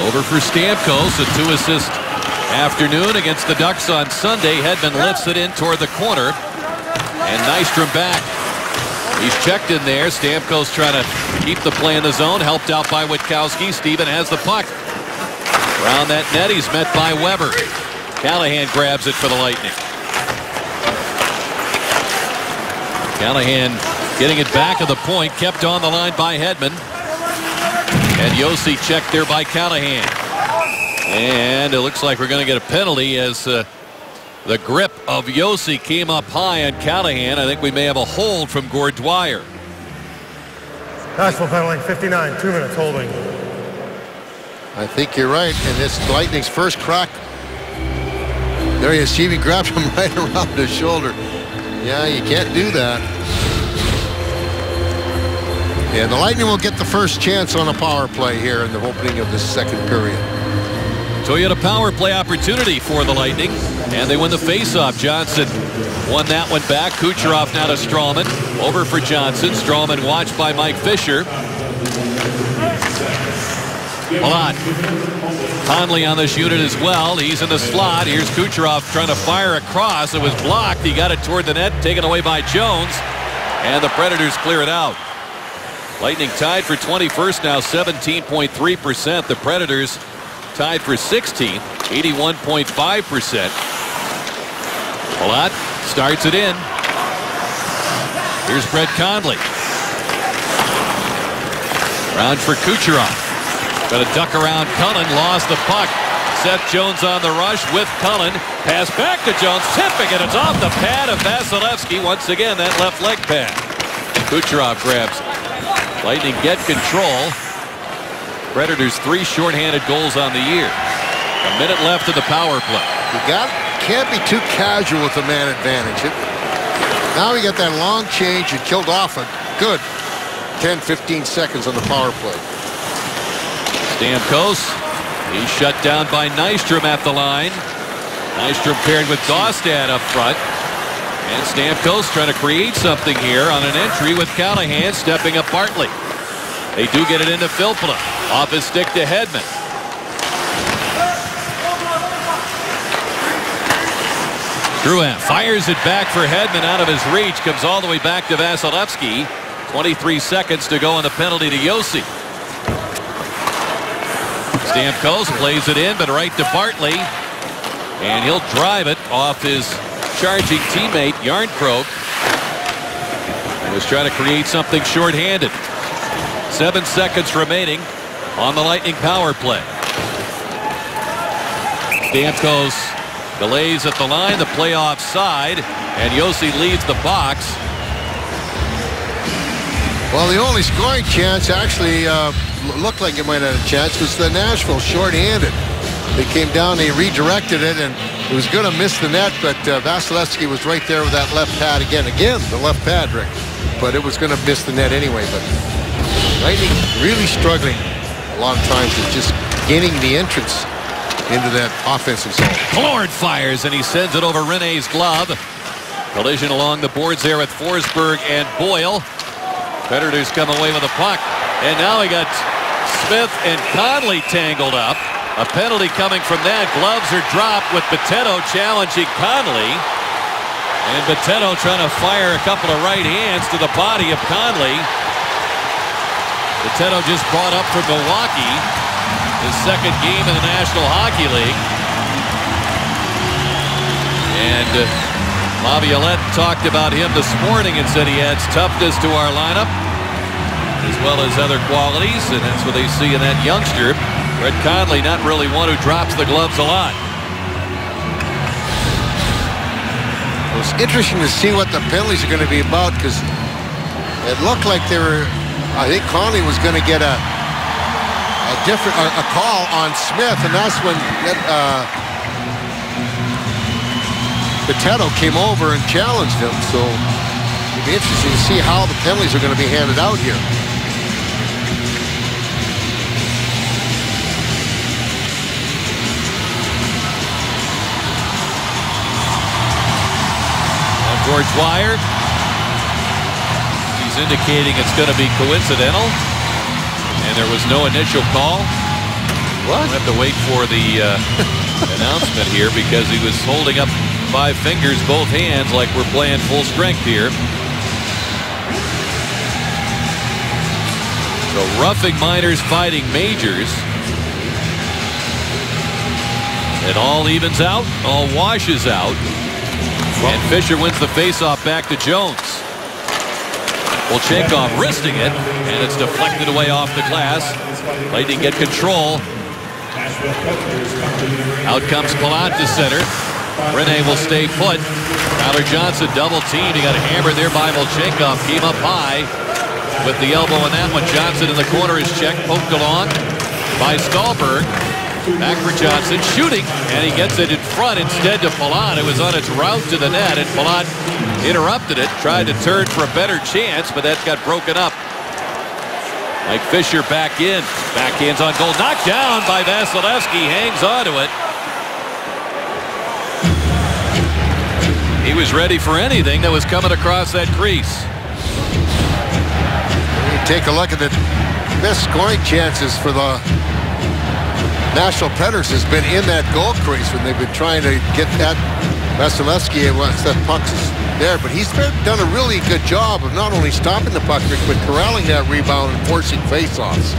Over for Stamkos, a 2-assist afternoon against the Ducks on Sunday. Hedman lifts it in toward the corner, and Nystrom back. He's checked in there. Stamkos trying to keep the play in the zone, helped out by Witkowski. Steven has the puck. Around that net, he's met by Weber. Callahan grabs it for the Lightning. Callahan getting it back at the point, kept on the line by Hedman. And Josi checked there by Callahan. And it looks like we're going to get a penalty as the grip of Josi came up high on Callahan. I think we may have a hold from Gord Dwyer. National penalty, 59, 2 minutes holding. I think you're right. And this Lightning's first crack. There you see, he grabbed him right around his shoulder. Yeah, you can't do that. And the Lightning will get the first chance on a power play here in the opening of the second period. Toyota power play opportunity for the Lightning, and they win the faceoff. Johnson won that one back. Kucherov now to Strawman. Over for Johnson. Strawman watched by Mike Fisher. Palat. Conley on this unit as well. He's in the slot. Here's Kucherov trying to fire across. It was blocked. He got it toward the net, taken away by Jones, and the Predators clear it out. Lightning tied for 21st now, 17.3%. The Predators tied for 16th, 81.5%. Palat starts it in. Here's Brett Conley. Round for Kucherov. Got to duck around Cullen, lost the puck. Seth Jones on the rush with Cullen. Pass back to Jones, tipping it. It's off the pad of Vasilevsky. Once again, that left leg pad. Kucherov grabs it. Lightning get control. Predators 3 shorthanded goals on the year. A minute left in the power play. Can't be too casual with the man advantage. Now we got that long change. It killed off a good 10-15 seconds on the power play. Stamkos. He's shut down by Nystrom at the line. Nystrom paired with Gaustad up front. And Stamkos trying to create something here on an entry with Callahan stepping up Bartley. They do get it into Filppula. Off his stick to Hedman. Drouin fires it back for Hedman out of his reach. Comes all the way back to Vasilevsky. 23 seconds to go on the penalty to Josi. Stamkos plays it in, but right to Bartley. And he'll drive it off his charging teammate, Järnkrok. He was trying to create something shorthanded. 7 seconds remaining on the Lightning power play. Stamkos delays at the line, the play offside, and Josi leads the box. Well, the only scoring chance actually looked like it might have a chance was the Nashville shorthanded. They came down, they redirected it, and it was going to miss the net, but Vasilevsky was right there with that left pad again, the left pad, Rick. But it was going to miss the net anyway. But Lightning really struggling a lot of times with just gaining the entrance into that offensive zone. Lord fires, and he sends it over Rene's glove. Collision along the boards there with Forsberg and Boyle. Predators come away with a puck. And now we got Smith and Conley tangled up. A penalty coming from that. Gloves are dropped with Bitetto challenging Conley. And Bitetto trying to fire a couple of right hands to the body of Conley. Bitetto just brought up from Milwaukee. His second game in the National Hockey League. And Laviolette talked about him this morning and said he adds toughness to our lineup as well as other qualities, and that's what they see in that youngster. Brett Conley, not really one who drops the gloves a lot. It was interesting to see what the penalties are going to be about, because it looked like they were, I think Conley was going to get a call on Smith, and that's when Bitetto came over and challenged him. So it'll be interesting to see how the penalties are going to be handed out here. George Wire. He's indicating it's going to be coincidental. And there was no initial call. What? We'll have to wait for the announcement here, because he was holding up 5 fingers, both hands, like we're playing full strength here. So roughing minors fighting majors. It all evens out, all washes out. And Fisher wins the faceoff back to Jones. Volchenkov wristing it, and it's deflected away off the glass. Lightning get control. Out comes Palat to center. Rene will stay put. Tyler Johnson double teamed. He got hammered there by Volchenkov. Came up high with the elbow on that one. Johnson in the corner is checked, poked along by Stahlberg. Back for Johnson, shooting, and he gets it in front instead to Palat. It was on its route to the net, and Palat interrupted it, tried to turn for a better chance, but that got broken up. Mike Fisher back in. Backhands on goal, knocked down by Vasilevsky, hangs on to it. He was ready for anything that was coming across that crease. You take a look at the best scoring chances for the National Predators has been in that goal crease when they've been trying to get that Vasilevsky once that puck's there. But he's done a really good job of not only stopping the puck, but corralling that rebound and forcing faceoffs.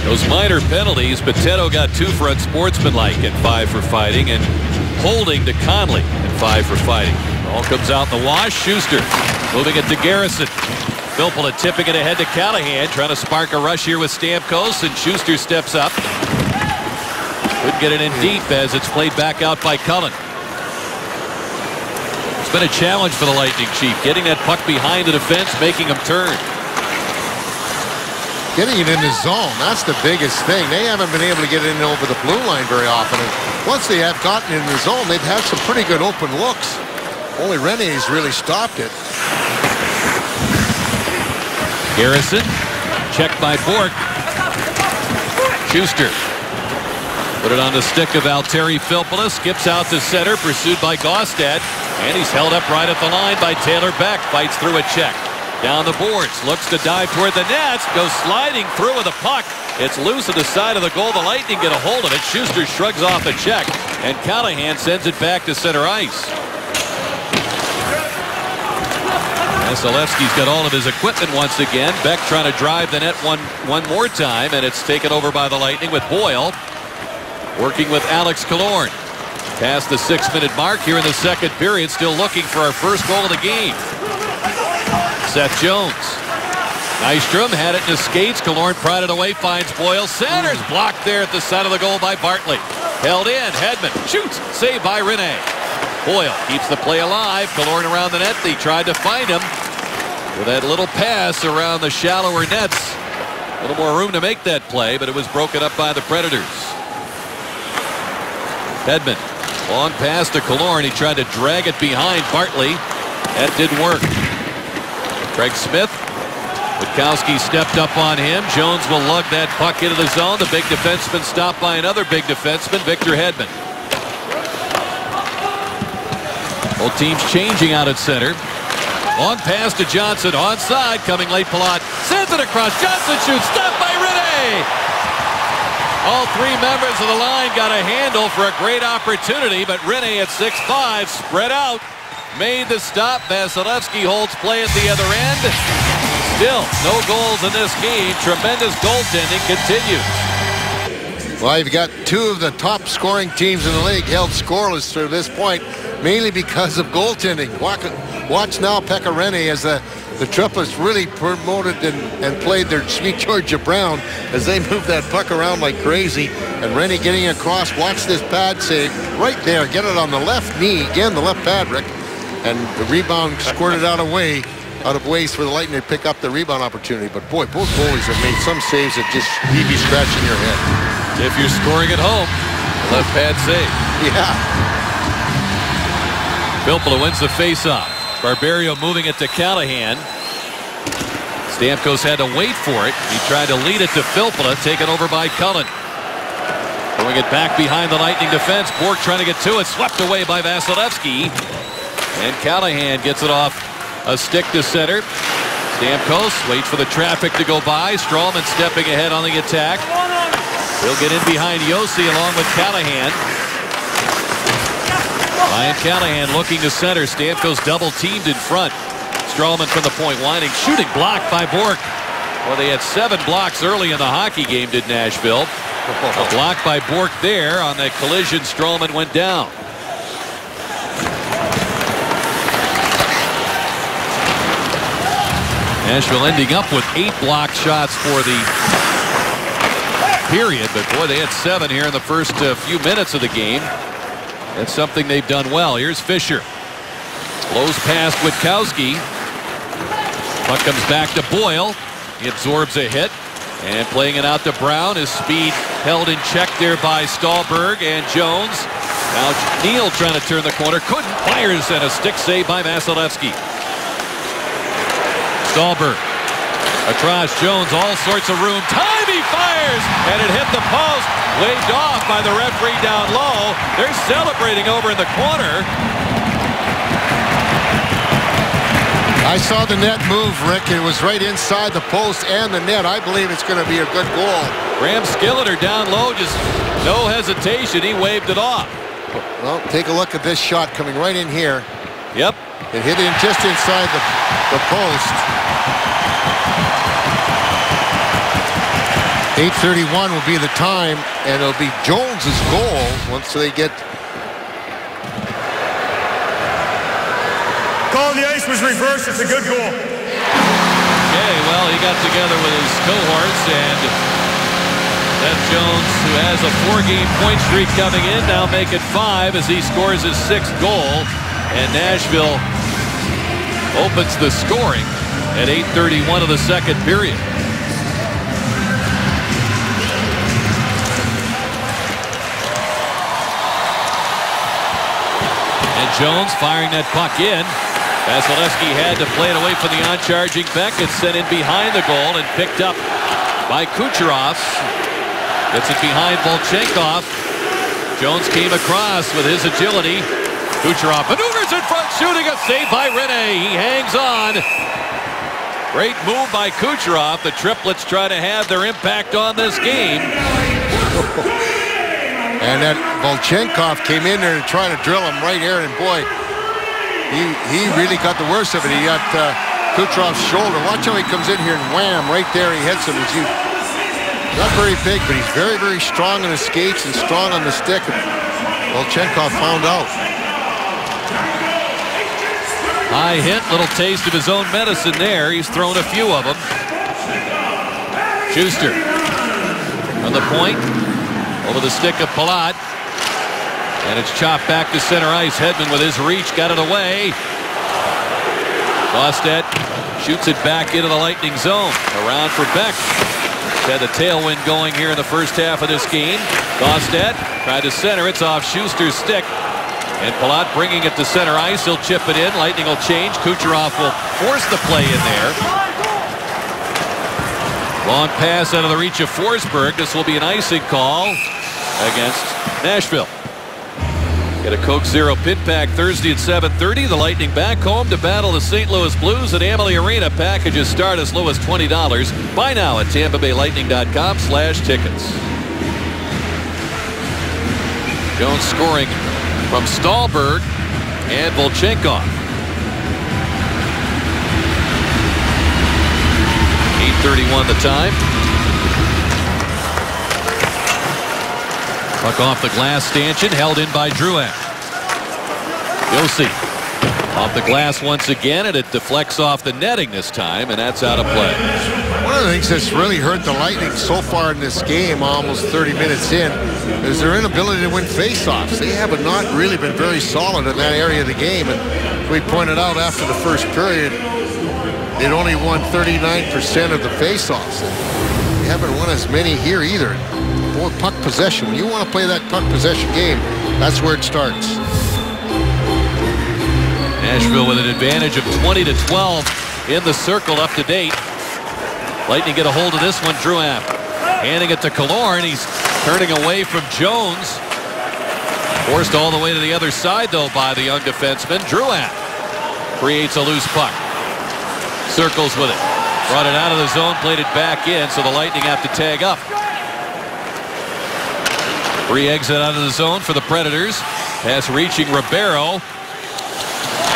Those minor penalties, Bitetto got 2 for unsportsmanlike and 5 for fighting, and holding to Conley and 5 for fighting. All comes out in the wash. Schuster moving it to Garrison. Filppula tipping it ahead to Callahan, trying to spark a rush here with Stamkos, and Schuster steps up. Couldn't get it in deep as it's played back out by Cullen. It's been a challenge for the Lightning, Chief, getting that puck behind the defense, making them turn. Getting it in the zone, that's the biggest thing. They haven't been able to get it in over the blue line very often. And once they have gotten in the zone, they've had some pretty good open looks. Only Rene's really stopped it. Garrison, checked by Bork. Schuster put it on the stick of Valtteri Filppula, skips out to center, pursued by Gaustad, and he's held up right at the line by Taylor Beck. Fights through a check. Down the boards, looks to dive toward the nets, goes sliding through with a puck. It's loose at the side of the goal. The Lightning get a hold of it. Schuster shrugs off a check, and Callahan sends it back to center ice. Vasilevsky's got all of his equipment once again. Beck trying to drive the net one more time, and it's taken over by the Lightning with Boyle working with Alex Killorn. Past the 6-minute mark here in the second period, still looking for our first goal of the game. Seth Jones. Nystrom had it in his skates. Killorn pried it away, finds Boyle. Centers blocked there at the side of the goal by Bartley. Held in. Hedman shoots. Saved by Rene. Boyle keeps the play alive. Killorn around the net. They tried to find him with that little pass around the shallower nets. A little more room to make that play, but it was broken up by the Predators. Hedman, long pass to Killorn. He tried to drag it behind Bartley. That didn't work. Craig Smith. Witkowski stepped up on him. Jones will lug that puck into the zone. The big defenseman stopped by another big defenseman, Victor Hedman. Both teams changing out at center. Long pass to Johnson. Onside. Coming late. Palat sends it across. Johnson shoots. Stopped by Rene. All three members of the line got a handle for a great opportunity, but Rene at 6'5", spread out, made the stop. Vasilevsky holds play at the other end. Still, no goals in this game. Tremendous goaltending continues. Well, you've got two of the top scoring teams in the league held scoreless through this point, mainly because of goaltending. Watch now Pekka Rinne as the triplets really promoted and played their sweet Georgia Brown as they moved that puck around like crazy. And Rinne getting across. Watch this pad save right there. Get it on the left knee. Again, the left pad, Rick. And the rebound squirted out of ways for the Lightning to pick up the rebound opportunity. But boy, both goalies have made some saves that just leave you scratching your head. If you're scoring at home, left pad save. Yeah. Filppula wins the faceoff. Barberio moving it to Callahan. Stamkos had to wait for it. He tried to lead it to Filppula, taken over by Cullen. Throwing it back behind the Lightning defense. Bork trying to get to it, swept away by Vasilevsky. And Callahan gets it off a stick to center. Stamkos waits for the traffic to go by. Stralman stepping ahead on the attack. He'll get in behind Yossi along with Callahan. Ryan Callahan looking to center. Stamkos double teamed in front. Stralman from the point winding. Shooting blocked by Bork. Well, they had 7 blocks early in the hockey game, did Nashville. A block by Bork there. On that collision, Stralman went down. Nashville ending up with 8 block shots for the period. But boy, they had 7 here in the first few minutes of the game. That's something they've done well. Here's Fisher. Blows past Witkowski. Puck comes back to Boyle. He absorbs a hit. And playing it out to Brown. His speed held in check there by Stahlberg and Jones. Now Neal trying to turn the corner. Couldn't. Fires and a stick save by Vasilevsky. Stahlberg. Across Jones. All sorts of room. Time he fires. And it hit the post. Waved off by the referee down low. They're celebrating over in the corner. I saw the net move, Rick. It was right inside the post and the net. I believe it's going to be a good goal. Graham Skilleter down low, just no hesitation. He waved it off. Well, take a look at this shot coming right in here. Yep. It hit in just inside the post. 8:31 will be the time, and it'll be Jones's goal once they get. Call on the ice was reversed. It's a good goal. Okay, well, he got together with his cohorts, and Seth Jones, who has a 4-game point streak coming in, now make it 5 as he scores his 6th goal. And Nashville opens the scoring at 8:31 of the second period. And Jones firing that puck in. Vasilevsky had to play it away from the on-charging Beckett, sent in behind the goal and picked up by Kucherov. Gets it behind Volchenkov. Jones came across with his agility. Kucherov maneuvers in front, shooting a save by Rinne. He hangs on. Great move by Kucherov. The triplets try to have their impact on this game. And that Volchenkov came in there to try to drill him right here, and boy, he really got the worst of it. He got Kucherov's shoulder. Watch how he comes in here and wham, right there he hits him. He's not very big, but he's very, very strong on his skates and strong on the stick. Volchenkov found out. High hit, little taste of his own medicine there. He's thrown a few of them. Schuster on the point. Over the stick of Palat. And it's chopped back to center ice. Hedman with his reach got it away. Bostad shoots it back into the Lightning zone. Around for Beck. Had the tailwind going here in the first half of this game. Bostad tried to center. It's off Schuster's stick. And Palat bringing it to center ice. He'll chip it in. Lightning will change. Kucherov will force the play in there. Long pass out of the reach of Forsberg. This will be an icing call against Nashville. Get a Coke Zero pin pack Thursday at 7:30. The Lightning back home to battle the St. Louis Blues at Amalie Arena. Packages start as low as $20. Buy now at TampaBayLightning.com/tickets. Jones scoring from Stahlberg and Volchenkov. 8:31 the time. Puck off the glass, Stanchion, held in by Drouin. Josi off the glass once again, and it deflects off the netting this time, and that's out of play. One of the things that's really hurt the Lightning so far in this game, almost 30 minutes in, is their inability to win faceoffs. They have not really been very solid in that area of the game, and we pointed out after the first period, they'd only won 39% of the faceoffs. They haven't won as many here either. Boy, puck possession. When you want to play that puck possession game, that's where it starts. Nashville with an advantage of 20-12 in the circle up to date. Lightning get a hold of this one. Drouin handing it to Killorn. He's turning away from Jones. Forced all the way to the other side, though, by the young defenseman. Drouin creates a loose puck. Circles with it. Brought it out of the zone, played it back in, so the Lightning have to tag up. Free exit out of the zone for the Predators. Pass reaching Ribeiro.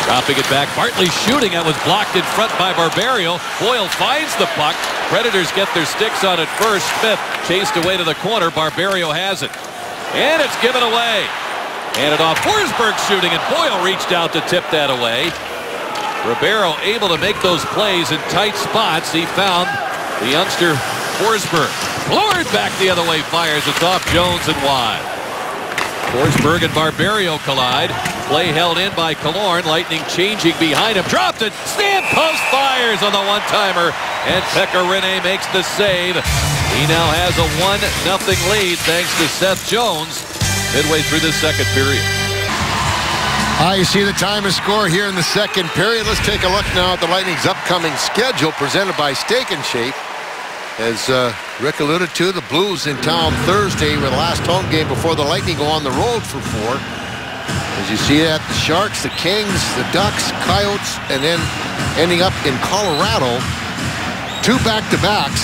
Dropping it back. Bartley shooting. That was blocked in front by Barberio. Boyle finds the puck. Predators get their sticks on it first. Smith chased away to the corner. Barberio has it. And it's given away. Handed off. Forsberg shooting, and Boyle reached out to tip that away. Ribeiro able to make those plays in tight spots. He found the youngster Forsberg. Lord back the other way, fires. It's off Jones and wide. Forsberg and Barberio collide. Play held in by Killorn. Lightning changing behind him. Dropped it. Stand post fires on the one-timer. And Pekka Rinne makes the save. He now has a 1-0 lead thanks to Seth Jones midway through the second period. You see the time and score here in the second period. Let's take a look now at the Lightning's upcoming schedule presented by Steak and Shake. As Rick alluded to, the Blues in town Thursday with the last home game before the Lightning go on the road for 4. As you see that, the Sharks, the Kings, the Ducks, Coyotes, and then ending up in Colorado. 2 back-to-backs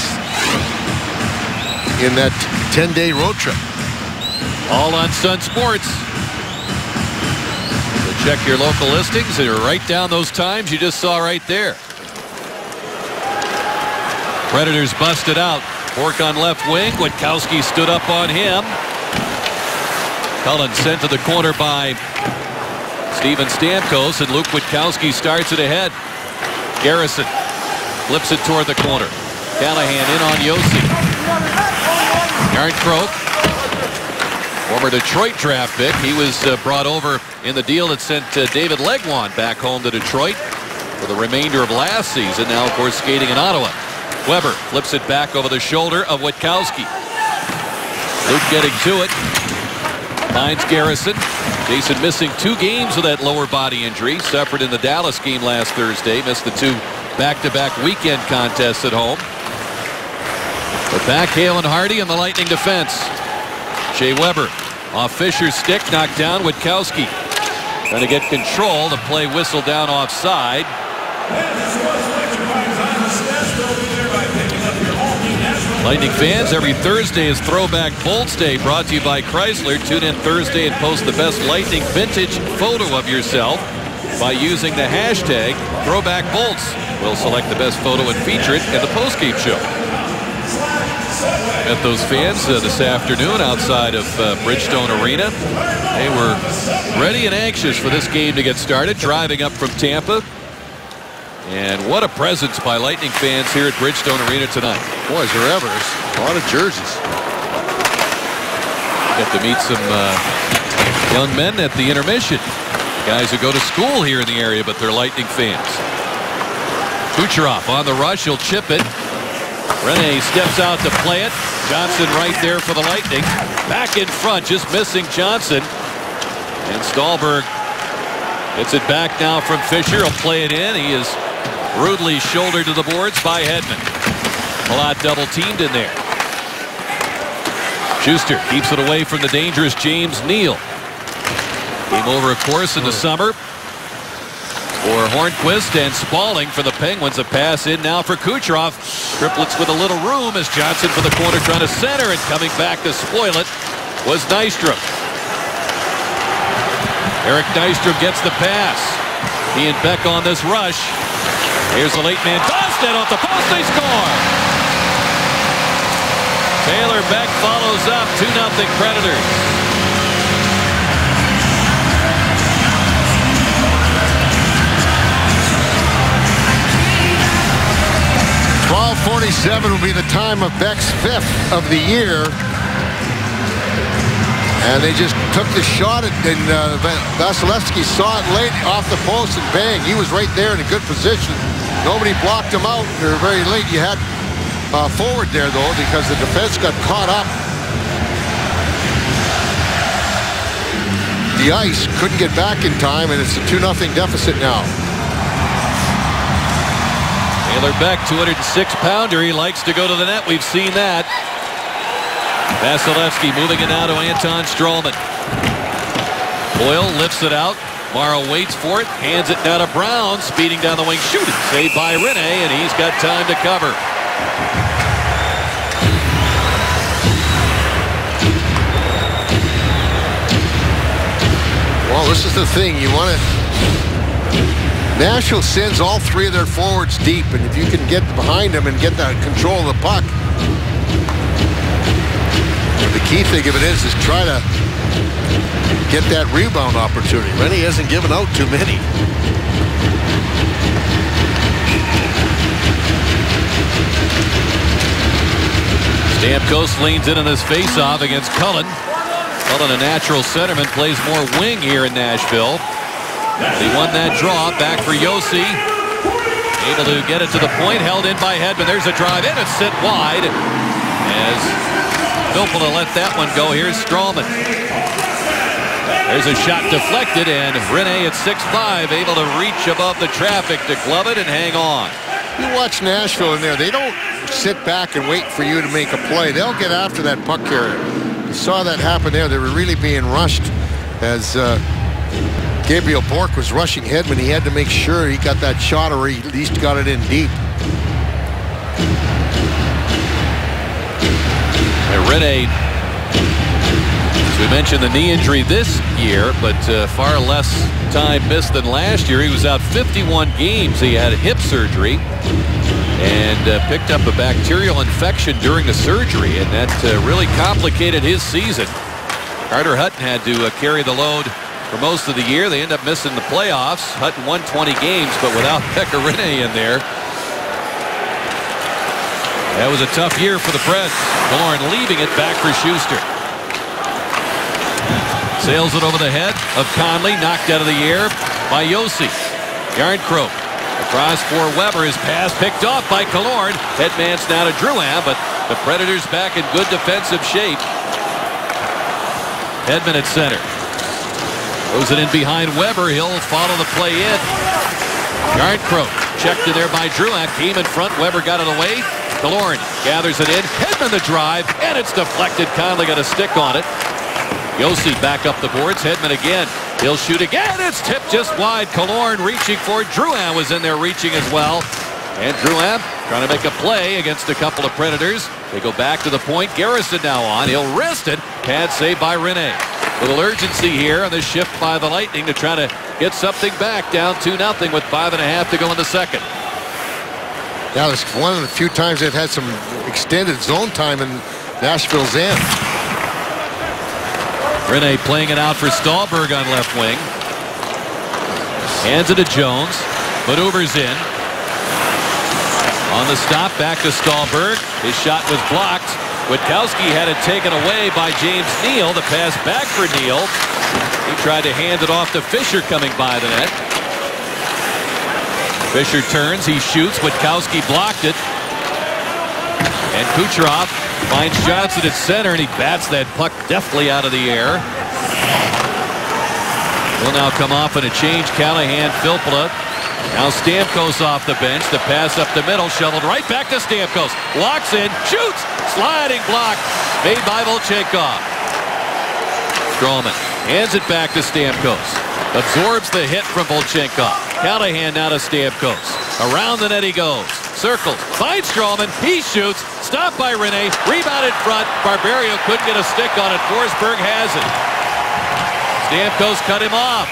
in that 10-day road trip. All on Sun Sports. So check your local listings and write down those times you just saw right there. Predators busted out. Bork on left wing. Witkowski stood up on him. Cullen sent to the corner by Steven Stamkos, and Luke Witkowski starts it ahead. Garrison flips it toward the corner. Callahan in on Josi. Yarncroke, former Detroit draft pick. He was brought over in the deal that sent David Legwand back home to Detroit for the remainder of last season. Now, of course, skating in Ottawa. Weber flips it back over the shoulder of Witkowski. Luke getting to it. Finds Garrison. Jason missing 2 games with that lower body injury. Suffered in the Dallas game last Thursday. Missed the 2 back-to-back weekend contests at home. But back Hale and Hardy in the Lightning defense. Shea Weber off Fisher's stick. Knocked down. Witkowski trying to get control. The play whistled down offside. Lightning fans, every Thursday is Throwback Bolts Day, brought to you by Chrysler. Tune in Thursday and post the best Lightning vintage photo of yourself by using the hashtag Throwback Bolts. We'll select the best photo and feature it in the postgame show. Met those fans this afternoon outside of Bridgestone Arena. They were ready and anxious for this game to get started, driving up from Tampa. And what a presence by Lightning fans here at Bridgestone Arena tonight. Boy, is there ever. There's a lot of jerseys. Get to meet some young men at the intermission. Guys who go to school here in the area, but they're Lightning fans. Kucherov on the rush. He'll chip it. Rinne steps out to play it. Johnson right there for the Lightning. Back in front, just missing Johnson. And Stahlberg gets it back now from Fisher. He'll play it in. He is rudely shouldered to the boards by Hedman. Palat double teamed in there. Schuster keeps it away from the dangerous James Neal. Came over, of course, in the summer for Hornquist and Spaulding for the Penguins. A pass in now for Kucherov. Triplets with a little room as Johnson for the corner trying to center, and coming back to spoil it was Nystrom. Eric Nystrom gets the pass. He and Beck on this rush. Here's the late man. Boston off the post. They score. Taylor Beck follows up. 2-0 Predators. 12:47 will be the time of Beck's 5th of the year. And they just took the shot, and Vasilevsky saw it late off the post, and bang, he was right there in a good position. Nobody blocked him out. They were very late. You had forward there, though, because the defense got caught up. The ice couldn't get back in time, and it's a 2-0 deficit now. Taylor Beck, 206-pounder. He likes to go to the net. We've seen that. Vasilevsky moving it now to Anton Stralman. Boyle lifts it out. Morrow waits for it. Hands it down to Brown. Speeding down the wing. Shooting. Saved by Rinne, and he's got time to cover. Well, this is the thing. You want to... Nashville sends all three of their forwards deep, and if you can get behind them and get that control of the puck, the key thing of it is try to get that rebound opportunity. Rinne hasn't given out too many. Stamkos leans in on his face-off against Cullen. Cullen, a natural centerman, plays more wing here in Nashville. He won that draw. Back for Josi. Able to get it to the point. Held in by Hedman. There's a drive in. It's sent wide. As Filppula let that one go. Here's Stralman. There's a shot deflected, and Rinne at 6'5", able to reach above the traffic to glove it and hang on. You watch Nashville in there. They don't sit back and wait for you to make a play. They'll get after that puck carrier. You saw that happen there. They were really being rushed as Gabriel Bourque was rushing Hedman. He had to make sure he got that shot, or he at least got it in deep. Rinne, as we mentioned, the knee injury this year, but far less time missed than last year. He was out 51 games. He had hip surgery and picked up a bacterial infection during the surgery, and that really complicated his season. Carter Hutton had to carry the load for most of the year. They end up missing the playoffs. Hutton won 20 games, but without Pekka Rinne in there. That was a tough year for the Preds. Killorn leaving it back for Schuster. Sails it over the head of Conley, knocked out of the air by Josi. Järnkrok across for Weber. His pass picked off by Killorn. Headman's now to Drouin, but the Predators back in good defensive shape. Hedman at center. Throws it in behind Weber. He'll follow the play in. Järnkrok checked in there by Drouin. Came in front. Weber got it away. Killorn gathers it in. Hedman the drive, and it's deflected. Conley got a stick on it. Josi back up the boards. Hedman again. He'll shoot again. It's tipped just wide. Killorn reaching for it. Drouin was in there reaching as well. And Drouin trying to make a play against a couple of Predators. They go back to the point. Garrison now on. He'll wrist it. Pad saved by Rinne. Little urgency here on the shift by the Lightning to try to get something back. Down 2-0 with 5.5 to go in the second. Now, it's one of the few times they've had some extended zone time in Nashville's end. Rinne playing it out for Stahlberg on left wing. Hands it to Jones. Maneuvers in. On the stop, back to Stahlberg. His shot was blocked. Witkowski had it taken away by James Neal. The pass back for Neal. He tried to hand it off to Fischer coming by the net. Fischer turns, he shoots. Witkowski blocked it. And Kucherov finds Johnson at center, and he bats that puck deftly out of the air. Will now come off in a change. Callahan, Filppula. Now Stamkos off the bench. The pass up the middle, shoveled right back to Stamkos. Walks in, shoots, sliding block made by Volchenkov. Stralman Hands it back to Stamkos. Absorbs the hit from Volchenkov. Callahan now to Stamkos. Around the net he goes. Circles. Finds Strawman. He shoots. Stopped by Rene. Rebound in front. Barberio couldn't get a stick on it. Forsberg has it. Stamkos cut him off.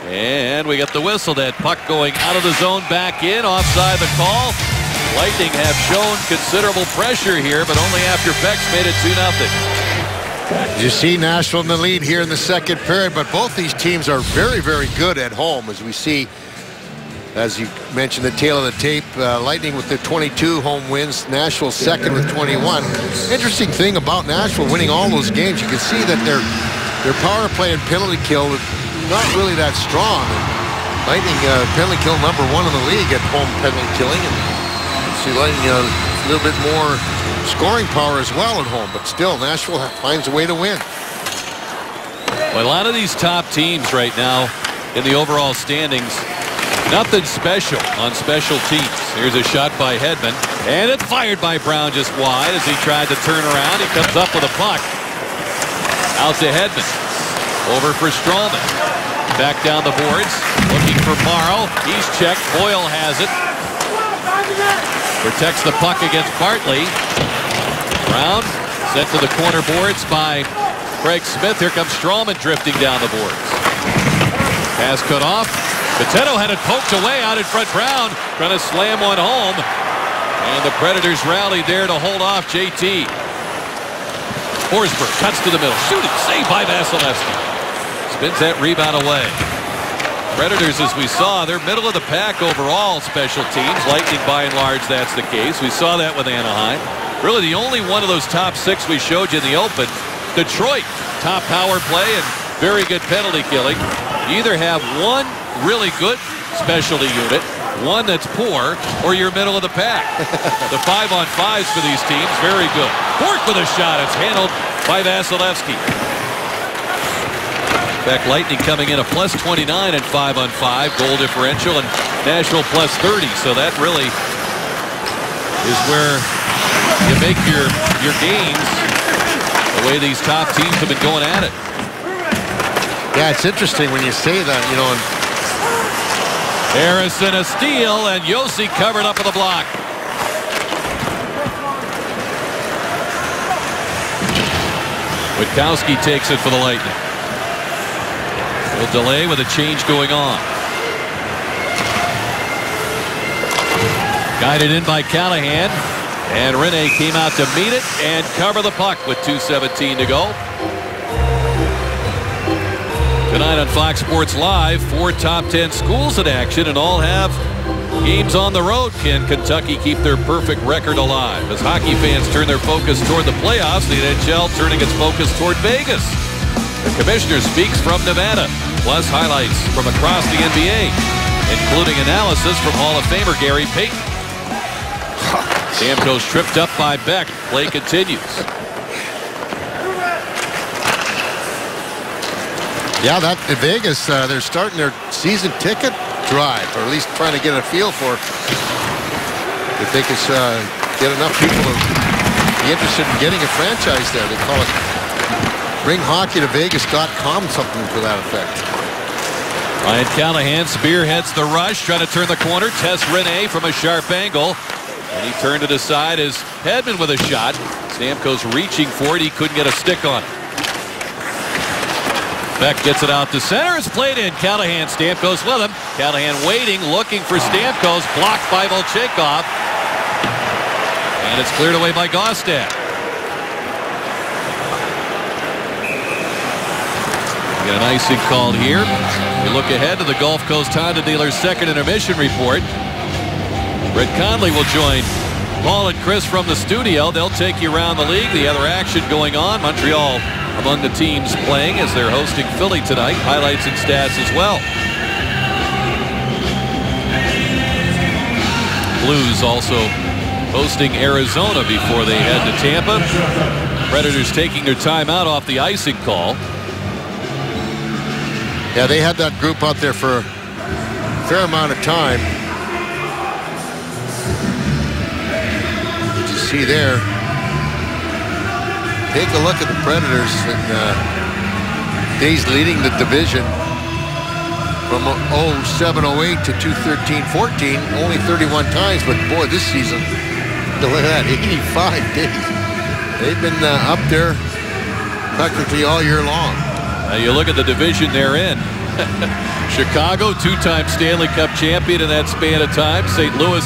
And we got the whistle. That puck going out of the zone back in. Offside the call. Lightning have shown considerable pressure here, but only after Beck's made it 2-0. You see Nashville in the lead here in the second period, but both these teams are very, very good at home, as we see, as you mentioned, the tail of the tape. Lightning with their 22 home wins, Nashville second with 21. Interesting thing about Nashville winning all those games, you can see that their power play and penalty kill is not really that strong. Lightning penalty kill #1 in the league at home penalty killing, and you see Lightning a little bit more scoring power as well at home, but still Nashville finds a way to win. Well, a lot of these top teams right now in the overall standings, nothing special on special teams. Here's a shot by Hedman, and it's fired by Brown just wide as he tried to turn around. He comes up with a puck. Out to Hedman. Over for Strawman. Back down the boards. Looking for Morrow. He's checked. Boyle has it. Protects the puck against Bartley. Brown sent to the corner boards by Craig Smith. Here comes Strawman drifting down the boards. Pass cut off. Potato had it poked away out in front. Brown trying to slam one home. And the Predators rallied there to hold off JT. Forsberg cuts to the middle. Shooting. Saved by Vasilevsky. Spins that rebound away. Predators, as we saw, they're middle of the pack overall special teams. Lightning, by and large, that's the case. We saw that with Anaheim. Really, the only one of those top 6 we showed you in the open. Detroit, top power play and very good penalty killing. You either have one really good specialty unit, one that's poor, or you're middle of the pack. The 5-on-5s for these teams, very good. Bork with a shot. It's handled by Vasilevsky. In fact, Lightning coming in a +29 in 5-on-5 goal differential, and Nashville +30. So that really is where you make your gains. The way these top teams have been going at it. Yeah, it's interesting when you say that, you know. Harrison a steal, and Josi covered up with a block. Witkowski takes it for the Lightning. Little delay with a change going on. Guided in by Callahan, and Rene came out to meet it and cover the puck with 2:17 to go. Tonight on Fox Sports Live, 4 top 10 schools in action, and all have games on the road. Can Kentucky keep their perfect record alive? As hockey fans turn their focus toward the playoffs, the NHL turning its focus toward Vegas. The commissioner speaks from Nevada, plus highlights from across the NBA, including analysis from Hall of Famer Gary Payton. Stamkos tripped up by Beck. Play continues. Yeah, that in Vegas, they're starting their season ticket drive, or at least trying to get a feel for if they could get enough people to be interested in getting a franchise there. They call it BringHockeyToVegas.com, something to that effect. Ryan Callahan spearheads the rush, trying to turn the corner. Tests Rene from a sharp angle. And he turned it aside as Hedman with a shot. Stamkos reaching for it. He couldn't get a stick on it. Beck gets it out to center. It's played in. Callahan, Stamkos with him. Callahan waiting, looking for Stamkos. Blocked by Volchenkov. And it's cleared away by Gaustad. Get an icing called here. We look ahead to the Gulf Coast Honda dealer's second intermission report. Brett Conley will join Paul and Chris from the studio. They'll take you around the league. The other action going on. Montreal among the teams playing as they're hosting Philly tonight. Highlights and stats as well. Blues also hosting Arizona before they head to Tampa. Predators taking their timeout off the icing call. Yeah, they had that group out there for a fair amount of time. Did you see there? Take a look at the Predators, and days leading the division from 07-08 to 213-14, only 31 times. But boy, this season, look at that, 85 days. They've been up there practically all year long. You look at the division they're in. Chicago, two-time Stanley Cup champion in that span of time. St. Louis,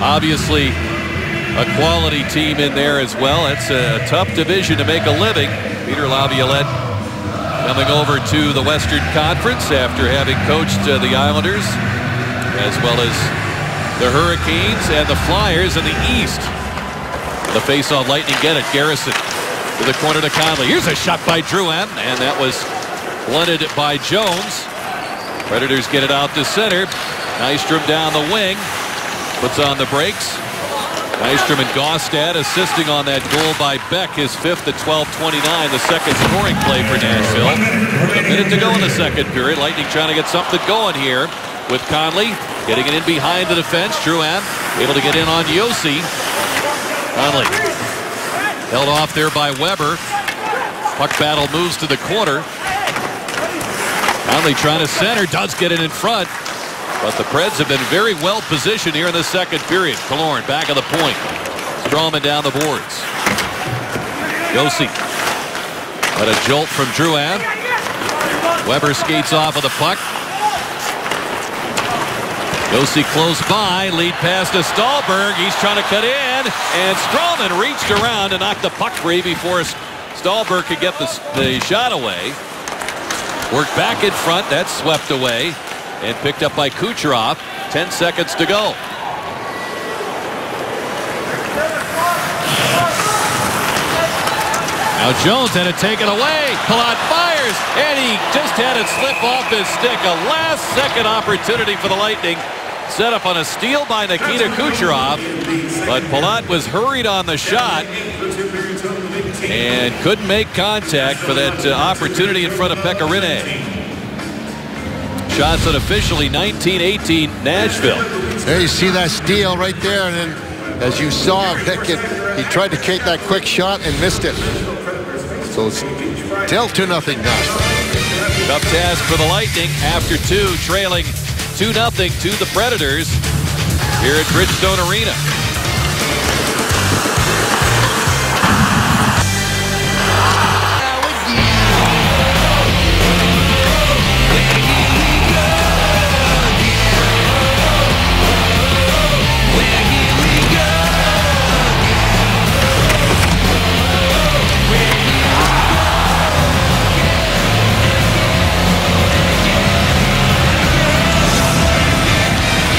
obviously a quality team in there as well. It's a tough division to make a living. Peter Laviolette coming over to the Western Conference after having coached the Islanders, as well as the Hurricanes and the Flyers in the East. The face-off, Lightning get it. Garrison to the corner to Conley. Here's a shot by Drouin, and that was blunted by Jones. Predators get it out to center. Nystrom down the wing, puts on the brakes. Nystrom and Gaustad assisting on that goal by Beck, his 5th at 12:29, the second scoring play for Nashville. With a minute to go in the second period. Lightning trying to get something going here with Conley getting it in behind the defense. Drouin able to get in on Josi. Conley held off there by Weber. Puck battle moves to the corner. Conley trying to center, does get it in front. But the Preds have been very well positioned here in the second period. Killorn back of the point. Strawman down the boards. Josi. But a jolt from Drouin. Weber skates off of the puck. Josi close by. Lead pass to Stahlberg. He's trying to cut in. And Strawman reached around to knock the puck free before Stahlberg could get the shot away. Worked back in front. That's swept away. And picked up by Kucherov. 10 seconds to go. Now Jones had it taken away. Palat fires, and he just had it slip off his stick. A last-second opportunity for the Lightning. Set up on a steal by Nikita Kucherov. But Palat was hurried on the shot and couldn't make contact for that opportunity in front of Pekka Rinne. Shots unofficially 19-18 Nashville. There you see that steal right there, and then as you saw, Pickett, he tried to take that quick shot and missed it. So it's still 2-0 Nashville. Tough task for the Lightning after two, trailing 2-0 to the Predators here at Bridgestone Arena.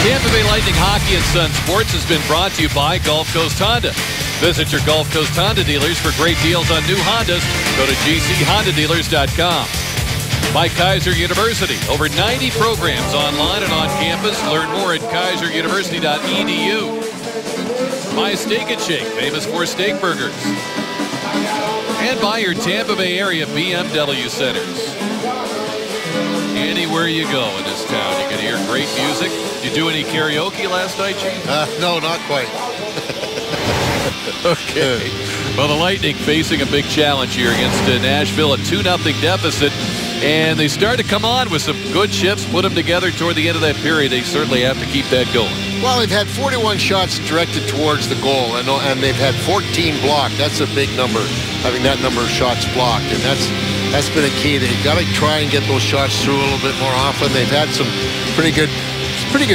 Tampa Bay Lightning Hockey and Sun Sports has been brought to you by Gulf Coast Honda. Visit your Gulf Coast Honda dealers for great deals on new Hondas. Go to gchondadealers.com. By Kaiser University. Over 90 programs online and on campus. Learn more at kaiseruniversity.edu. By Steak and Shake, famous for steak burgers. And by your Tampa Bay area BMW centers. Anywhere you go in this town, you can hear great music. Did you do any karaoke last night, Chief? No, not quite. Okay. Well, the Lightning facing a big challenge here against Nashville, a 2-0 deficit. And they start to come on with some good shifts, put them together toward the end of that period. They certainly have to keep that going. Well, they've had 41 shots directed towards the goal, and they've had 14 blocked. That's a big number, having that number of shots blocked. And that's been a key. They've got to try and get those shots through a little bit more often. They've had some pretty good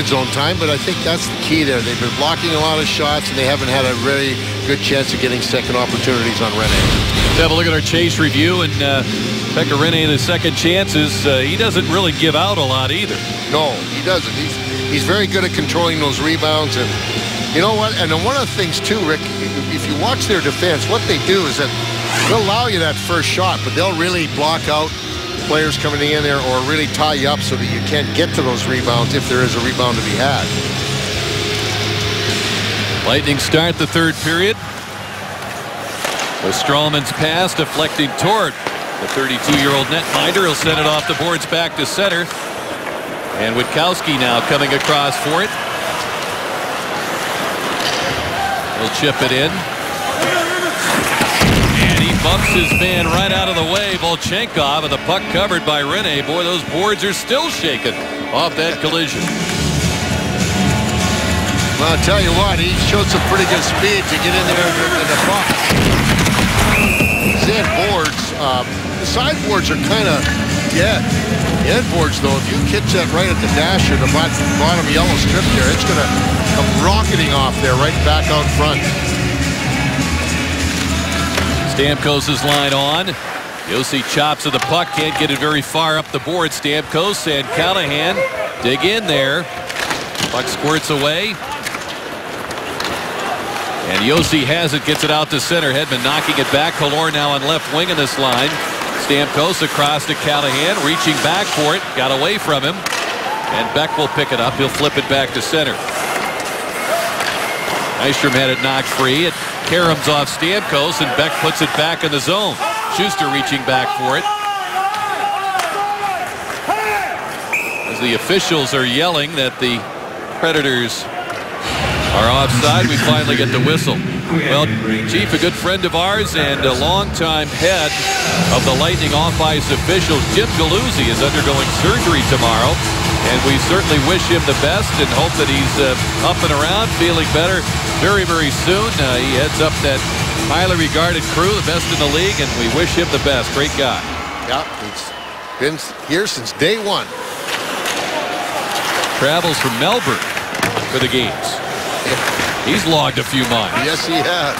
zone time, but I think that's the key there. They've been blocking a lot of shots, and they haven't had a really good chance of getting second opportunities on Rinne. Let's have a look at our chase review, and Pekka Rinne in his second chances, he doesn't really give out a lot either. No, he doesn't. He's very good at controlling those rebounds, and you know what? And one of the things too, Rick, if you watch their defense, what they do is that they'll allow you that first shot, but they'll really block out players coming in there or really tie you up so that you can't get to those rebounds if there is a rebound to be had. Lightning start the third period with Strawman's pass deflecting toward the 32-year-old netminder. He'll send it off the boards back to center. And Witkowski now coming across for it. He'll chip it in. And he bumps his man right out of the way, Volchenkov, and the puck covered by Rinne. Boy, those boards are still shaking off that collision. Well, I'll tell you what, he showed some pretty good speed to get in there in the puck. These end boards, the side boards are kind of dead. The end boards, though, if you catch that right at the dasher, the bottom yellow strip there, it's going to come rocketing off there right back out front. Stamkos' line on. Josi chops at the puck, can't get it very far up the board. Stamkos and Callahan dig in there. Puck squirts away. And Josi has it, gets it out to center. Hedman knocking it back. Killorn now on left wing in this line. Stamkos across to Callahan, reaching back for it. Got away from him. And Beck will pick it up. He'll flip it back to center. Nystrom had it knocked free. It caroms off Stamkos, and Beck puts it back in the zone. Schuster reaching back for it. As the officials are yelling that the Predators are offside, we finally get the whistle. Well, Chief, a good friend of ours and a longtime head of the Lightning off-ice officials, Jim Galuzzi, is undergoing surgery tomorrow, and we certainly wish him the best and hope that he's up and around, feeling better very, very soon. He heads up that highly regarded crew, the best in the league, and we wish him the best. Great guy. Yeah, he's been here since day one. Travels from Melbourne for the games. He's logged a few miles. Yes, he has.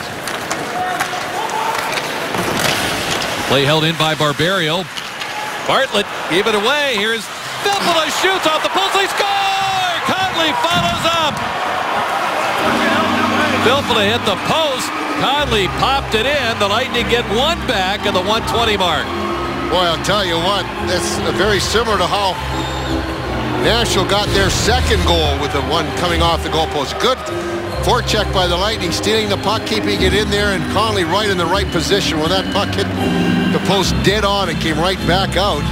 Play held in by Barberio. Bartlett gave it away. Here's Filppula, shoots off the post. They score! Conley follows up. Filppula hit the post. Conley popped it in. The Lightning get one back at the 120 mark. Boy, I'll tell you what, that's very similar to how Nashville got their second goal with the one coming off the goalpost. Good forecheck by the Lightning, stealing the puck, keeping it in there, and Conley right in the right position. When that puck hit the post dead on, it came right back out.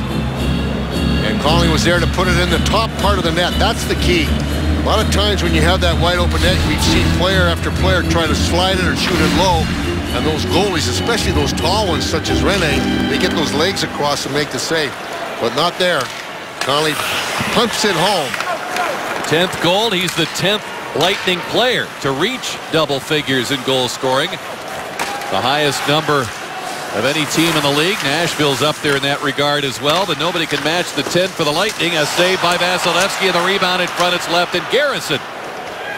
And Conley was there to put it in the top part of the net. That's the key. A lot of times when you have that wide open net, we've seen player after player try to slide it or shoot it low. And those goalies, especially those tall ones such as Rinne, they get those legs across and make the save. But not there. Conley pumps it home. 10th goal. He's the 10th Lightning player to reach double figures in goal scoring. The highest number of any team in the league. Nashville's up there in that regard as well, but nobody can match the 10 for the Lightning. A save by Vasilevsky, and the rebound in front. It's left, and Garrison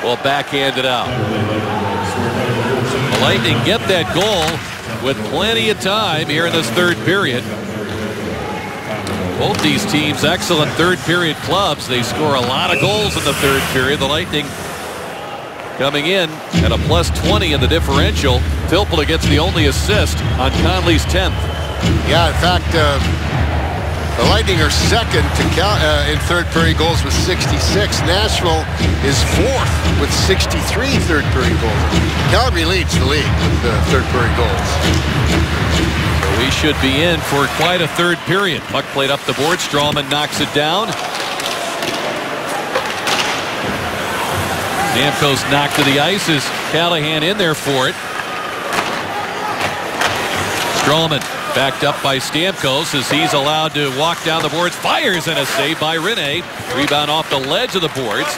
will backhand it out. The Lightning get that goal with plenty of time here in this third period. Both these teams excellent third period clubs. They score a lot of goals in the third period. The Lightning coming in at a +20 in the differential. Filppula gets the only assist on Conley's 10th. Yeah, in fact, the Lightning are second to in third period goals with 66. Nashville is fourth with 63 third period goals. Calgary leads the league with third period goals. We should be in for quite a third period. Puck played up the board. Strawman knocks it down. Stamkos knocked to the ice. Is Callahan in there for it? Strawman backed up by Stamkos as he's allowed to walk down the boards. Fires, and a save by Rinne. Rebound off the ledge of the boards.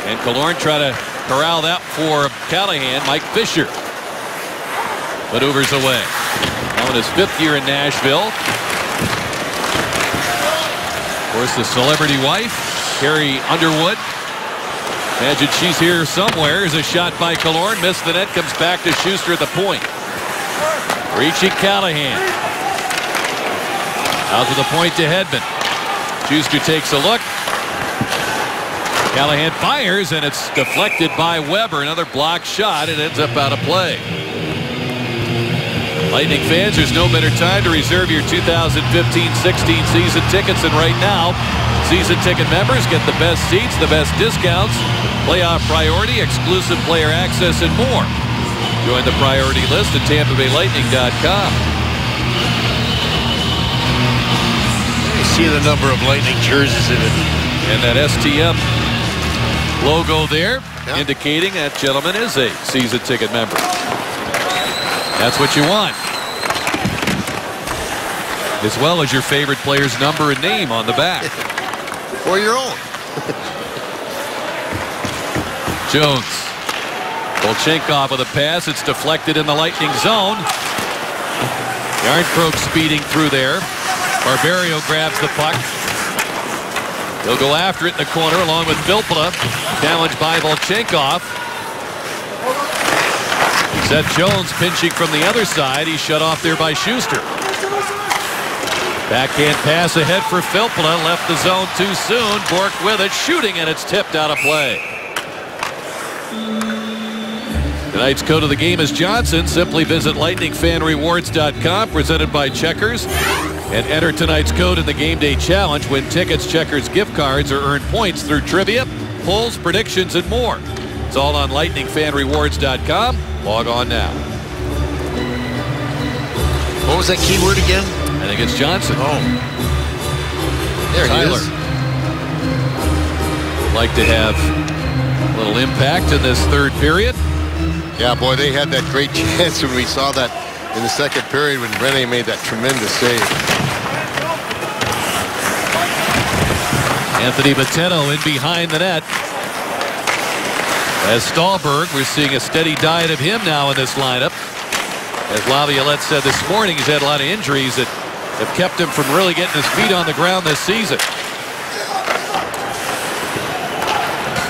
And Killorn try to corral that for Callahan. Mike Fisher maneuvers away. Now in his 5th year in Nashville. Of course, the celebrity wife, Carrie Underwood. Imagine she's here somewhere. Here's a shot by Killorn. Missed the net. Comes back to Schuster at the point. Reaching Callahan. Out to the point to Hedman. Schuster takes a look. Callahan fires, and it's deflected by Weber. Another blocked shot. It ends up out of play. Lightning fans, there's no better time to reserve your 2015-16 season tickets than right now. Season ticket members get the best seats, the best discounts, playoff priority, exclusive player access, and more. Join the priority list at TampaBayLightning.com. You see the number of Lightning jerseys in it. And that STM logo there, indicating that gentleman is a season ticket member. That's what you want. as well as your favorite player's number and name on the back. Or your own. Jones. Volchenkov with a pass. It's deflected in the Lightning zone. Yarncroke speeding through there. Barberio grabs the puck. He'll go after it in the corner along with Filppula. Challenged by Volchenkov. Seth Jones pinching from the other side. He's shut off there by Schuster. Backhand pass ahead for Filppula. Left the zone too soon. Bourque with it. Shooting, and it's tipped out of play. Tonight's code of the game is Johnson. Simply visit lightningfanrewards.com, presented by Checkers, and enter tonight's code in the Game Day Challenge. Win tickets, Checkers gift cards, or earn points through trivia, polls, predictions, and more. It's all on lightningfanrewards.com. Log on now. What was that keyword again? I think it's Johnson. Oh. There Tyler. he is. Like to have a little impact in this third period. Yeah, boy, they had that great chance when we saw that in the second period when Rene made that tremendous save. Anthony Botteno in behind the net. As Stahlberg, we're seeing a steady diet of him now in this lineup. As Laviolette said this morning, he's had a lot of injuries that have kept him from really getting his feet on the ground this season.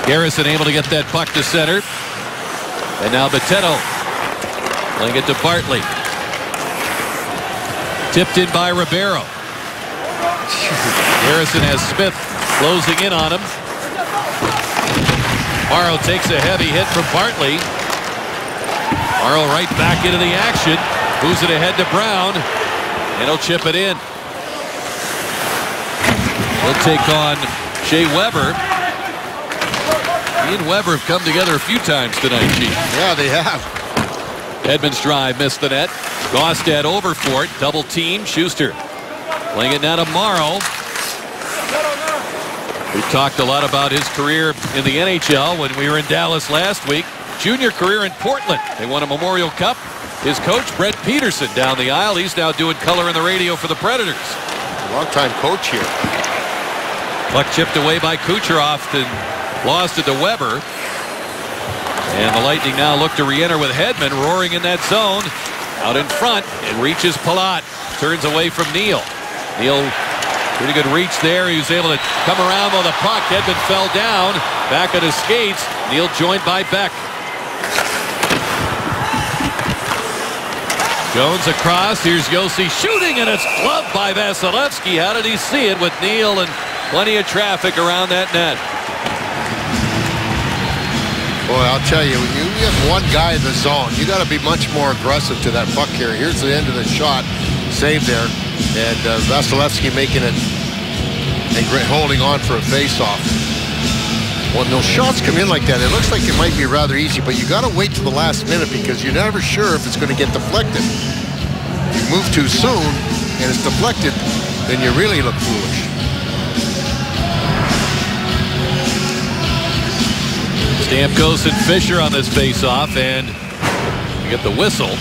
Garrison able to get that puck to center. And now Botteno playing it to Bartley. Tipped in by Ribeiro. Garrison has Smith closing in on him. Morrow takes a heavy hit from Bartley. Morrow right back into the action. Moves it ahead to Brown. And he'll chip it in. He'll take on Shea Weber. He and Weber have come together a few times tonight, Chief. Yeah, they have. Edmonds drive missed the net. Gaustad over for it. Double team. Schuster playing it now to Morrow. We talked a lot about his career in the NHL when we were in Dallas last week. Junior career in Portland. They won a Memorial Cup. His coach, Brett Peterson, down the aisle. He's now doing color in the radio for the Predators. Long-time coach here. Puck chipped away by Kucherov and lost it to Weber. And the Lightning now look to re-enter with Hedman roaring in that zone. Out in front, it reaches Palat. Turns away from Neal. Neal, pretty good reach there. He was able to come around with a puck. Hedman fell down. Back on his skates. Neal joined by Beck. Jones across. Here's Yossi shooting, and it's gloved by Vasilevsky. How did he see it with Neal and plenty of traffic around that net? Boy, I'll tell you, when you get one guy in the zone, you got to be much more aggressive to that puck carrier. Here's the end of the shot. Save there. And Vasilevsky making it and holding on for a face-off. When those shots come in like that, it looks like it might be rather easy, but you got to wait till the last minute because you're never sure if it's going to get deflected. If you move too soon and it's deflected, then you really look foolish. Stamkos and Fisher on this face-off, and you get the whistle.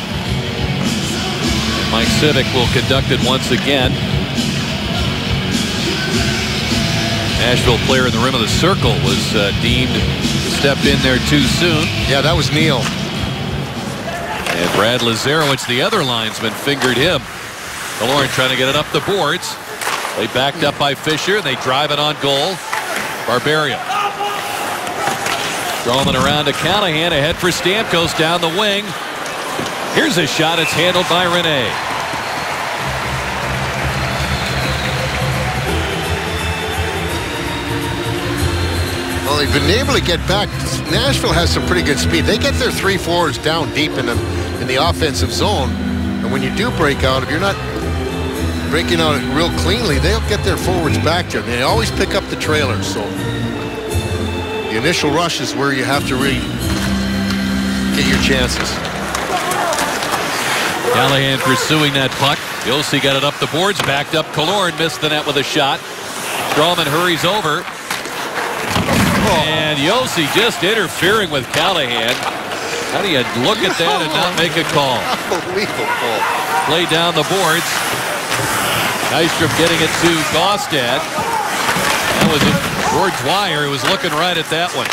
Mike Civic will conduct it once again. Nashville player in the rim of the circle was deemed to step in there too soon. Yeah, that was Neal. And Brad Lazarowicz, the other linesman, fingered him. Killorn trying to get it up the boards. They backed up by Fisher, and they drive it on goal. Barberio. Throwing around to Callahan, ahead for Stamkos down the wing. Here's a shot. It's handled by Rene. Well, they've been able to get back. Nashville has some pretty good speed. They get their three forwards down deep in the offensive zone. And when you do break out, if you're not breaking out real cleanly, they'll get their forwards back there. They always pick up the trailers. So the initial rush is where you have to really get your chances. Callahan pursuing that puck. Yossi got it up the boards, backed up. Killorn missed the net with a shot. Strawman hurries over. And Yossi just interfering with Callahan. How do you look at that and not make a call? Unbelievable. Play down the boards. Nystrom getting it to Gaustad. That was it. George Dwyer was looking right at that one.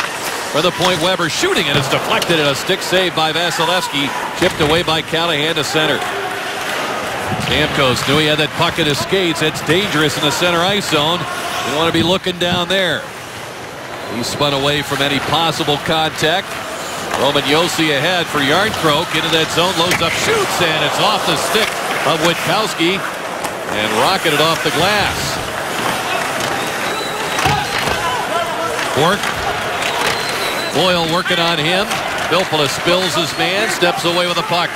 For the point, Weber shooting, and it's deflected, and a stick save by Vasilevsky. Chipped away by Callahan to center. Stamkos knew he had that puck in his skates. It's dangerous in the center ice zone. You don't want to be looking down there. He spun away from any possible contact. Roman Josi ahead for Järnkrok into that zone, loads up, shoots, and it's off the stick of Witkowski and rocketed off the glass. Bork. Boyle working on him. Filppula spills his man, steps away with a puck.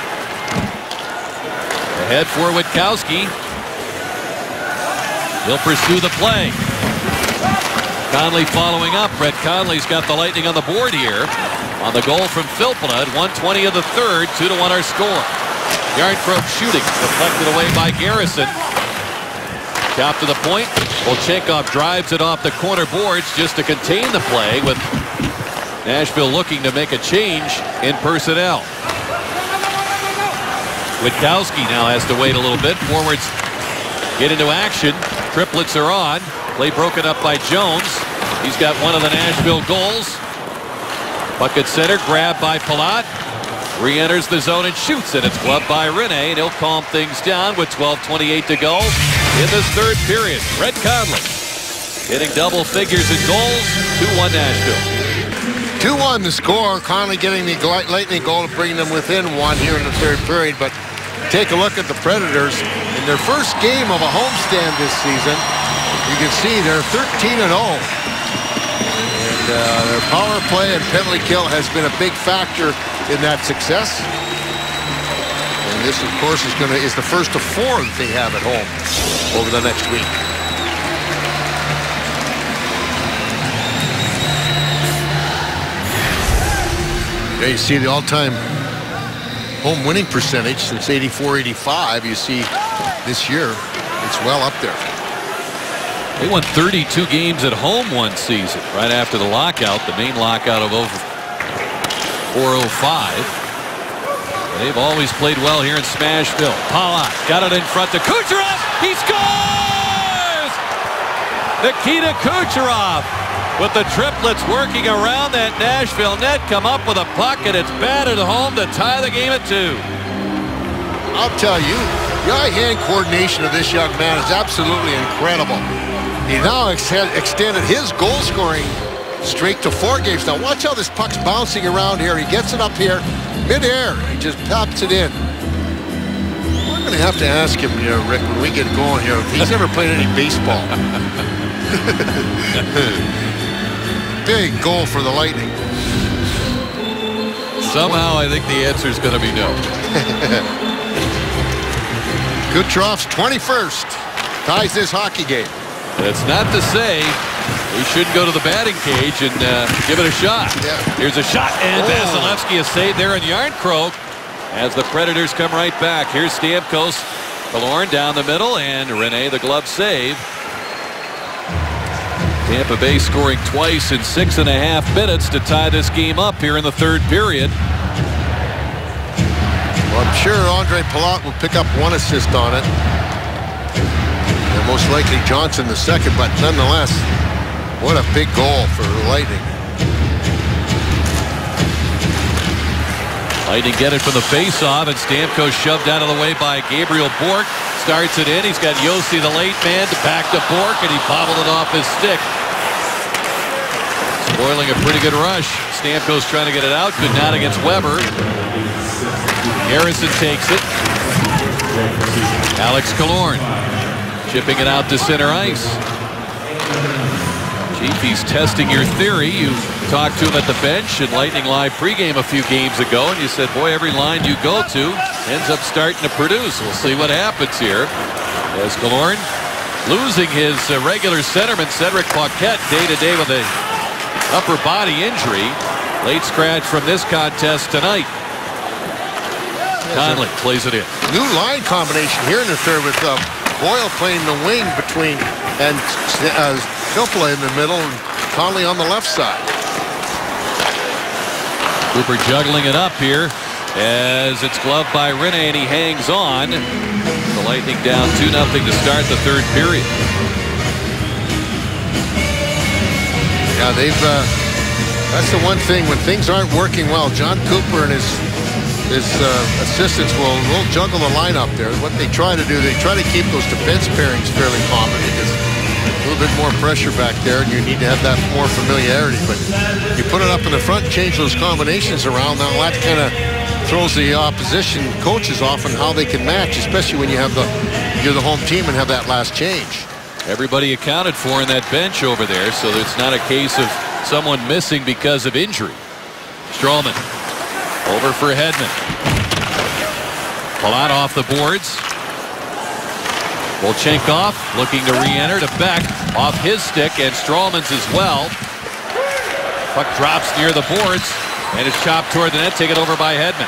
Ahead for Witkowski. He'll pursue the play. Conley following up. Brett Conley's got the Lightning on the board here on the goal from Filppula at 1:20 of the third. 2-1 our score. Järnkrok shooting, deflected away by Garrison. Top to the point. Volchenkov drives it off the corner boards just to contain the play, with Nashville looking to make a change in personnel. Witkowski now has to wait a little bit. Forwards get into action. Triplets are on. Play broken up by Jones. He's got one of the Nashville goals. Puck at center, grabbed by Palat. Re-enters the zone and shoots, and it's gloved by Rinne, and he'll calm things down with 12:28 to go in this third period. Brett Conley hitting double figures in goals. 2-1 Nashville. 2-1 the score. Conley getting the Lightning goal to bring them within one here in the third period. But take a look at the Predators. In their first game of a homestand this season, you can see they're 13-0. And their power play and penalty kill has been a big factor in that success. And this, of course, is the first of 4 that they have at home over the next week. There you see the all-time home winning percentage since 84-85. You see this year, it's well up there. They won 32 games at home one season, right after the lockout, the main lockout of 04-05. They've always played well here in Smashville. Palat got it in front to Kucherov. He scores! Nikita Kucherov with the triplets working around that Nashville net, come up with a puck, and it's batted home to tie the game at 2. I'll tell you, the eye-hand coordination of this young man is absolutely incredible. He now extended his goal-scoring streak to 4 games. Now watch how this puck's bouncing around here. He gets it up here, mid-air. He just pops it in. We're going to have to ask him, Rick, when we get going here, if he's ever played any baseball. Big goal for the Lightning. Somehow I think the answer is going to be no. Kucherov's 21st ties this hockey game. That's not to say he shouldn't go to the batting cage and give it a shot. Yeah. Here's a shot, and Vasilevsky is saved there in Järnkrok as the Predators come right back. Here's Stamkos. Killorn down the middle, and Rinne the glove save. Tampa Bay scoring twice in 6.5 minutes to tie this game up here in the third period. Well, I'm sure Andre Palat will pick up 1 assist on it. And most likely Johnson the second, but nonetheless, what a big goal for the Lightning. Lightning get it from the face-off, and Stamkos shoved out of the way by Gabriel Bork. Starts it in. He's got Josi, the late man, back to Bork, and he bobbled it off his stick. Spoiling a pretty good rush. Stamkos trying to get it out. Good not against Weber. Garrison takes it. Alex Killorn chipping it out to center ice. Chief, he's testing your theory. You talked to him at the bench in Lightning Live pregame a few games ago, and you said, boy, every line you go to ends up starting to produce. We'll see what happens here. As Killorn losing his regular centerman, Cedric Paquette, day-to-day with a upper body injury. Late scratch from this contest tonight. Conley plays it in. New line combination here in the third with Boyle playing the wing between and Filppula in the middle and Conley on the left side. Cooper juggling it up here. as it's gloved by Rinne, and he hangs on. The Lightning down 2-0 to start the third period. Yeah, that's the one thing when things aren't working well. John Cooper and his assistants will juggle the lineup there. What they try to do, they try to keep those defense pairings fairly common because a little bit more pressure back there, and you need to have that more familiarity. But you put it up in the front, change those combinations around. Now that kind of throws the opposition coaches off on how they can match, especially when you're the home team and have that last change. Everybody accounted for in that bench over there, so it's not a case of someone missing because of injury. Stralman over for Hedman. Palat off the boards. Volchenkov looking to re-enter to Beck off his stick, and Stralman's as well. Puck drops near the boards and is chopped toward the net, taken over by Hedman.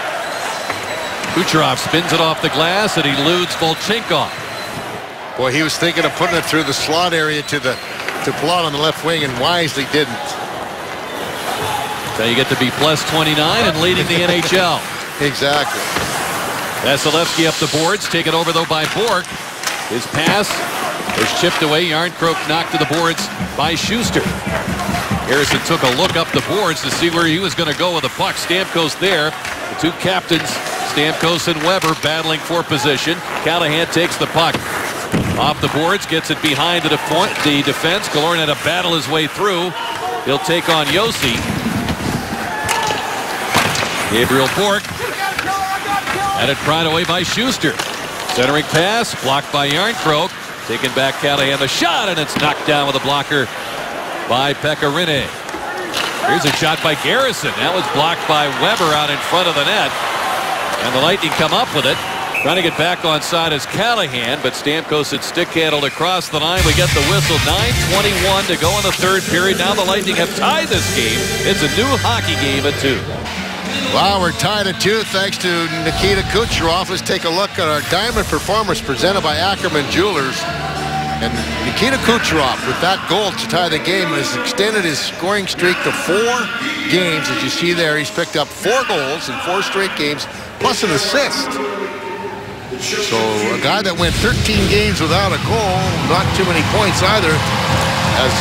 Kucherov spins it off the glass and eludes Volchenkov. Boy, he was thinking of putting it through the slot area to Palat on the left wing, and wisely didn't. So you get to be plus 29 and leading the NHL. Exactly. Vasilevsky up the boards, taken over though by Bourque. His pass is chipped away. Yarncroke knocked to the boards by Schuster. Harrison took a look up the boards to see where he was going to go with the puck. Stamkos there. The two captains, Stamkos and Weber, battling for position. Callahan takes the puck off the boards, gets it behind the defense. Killorn had to battle his way through. He'll take on Josi. Gabriel Bourque had it pried away by Schuster. Centering pass blocked by Yarncroke. Taken back Callahan, the shot, and it's knocked down with a blocker by Pekka Rinne. Here's a shot by Garrison. That was blocked by Weber out in front of the net. And the Lightning come up with it. Trying to get back on side is Callahan, but Stamkos had stick handled across the line. We get the whistle. 9:21 to go in the third period. Now the Lightning have tied this game. It's a new hockey game at 2. Wow, we're tied at 2 thanks to Nikita Kucherov. Let's take a look at our Diamond Performance presented by Ackerman Jewelers. And Nikita Kucherov, with that goal to tie the game, has extended his scoring streak to 4 games. As you see there, he's picked up 4 goals in 4 straight games, plus an assist. So a guy that went 13 games without a goal, not too many points either, has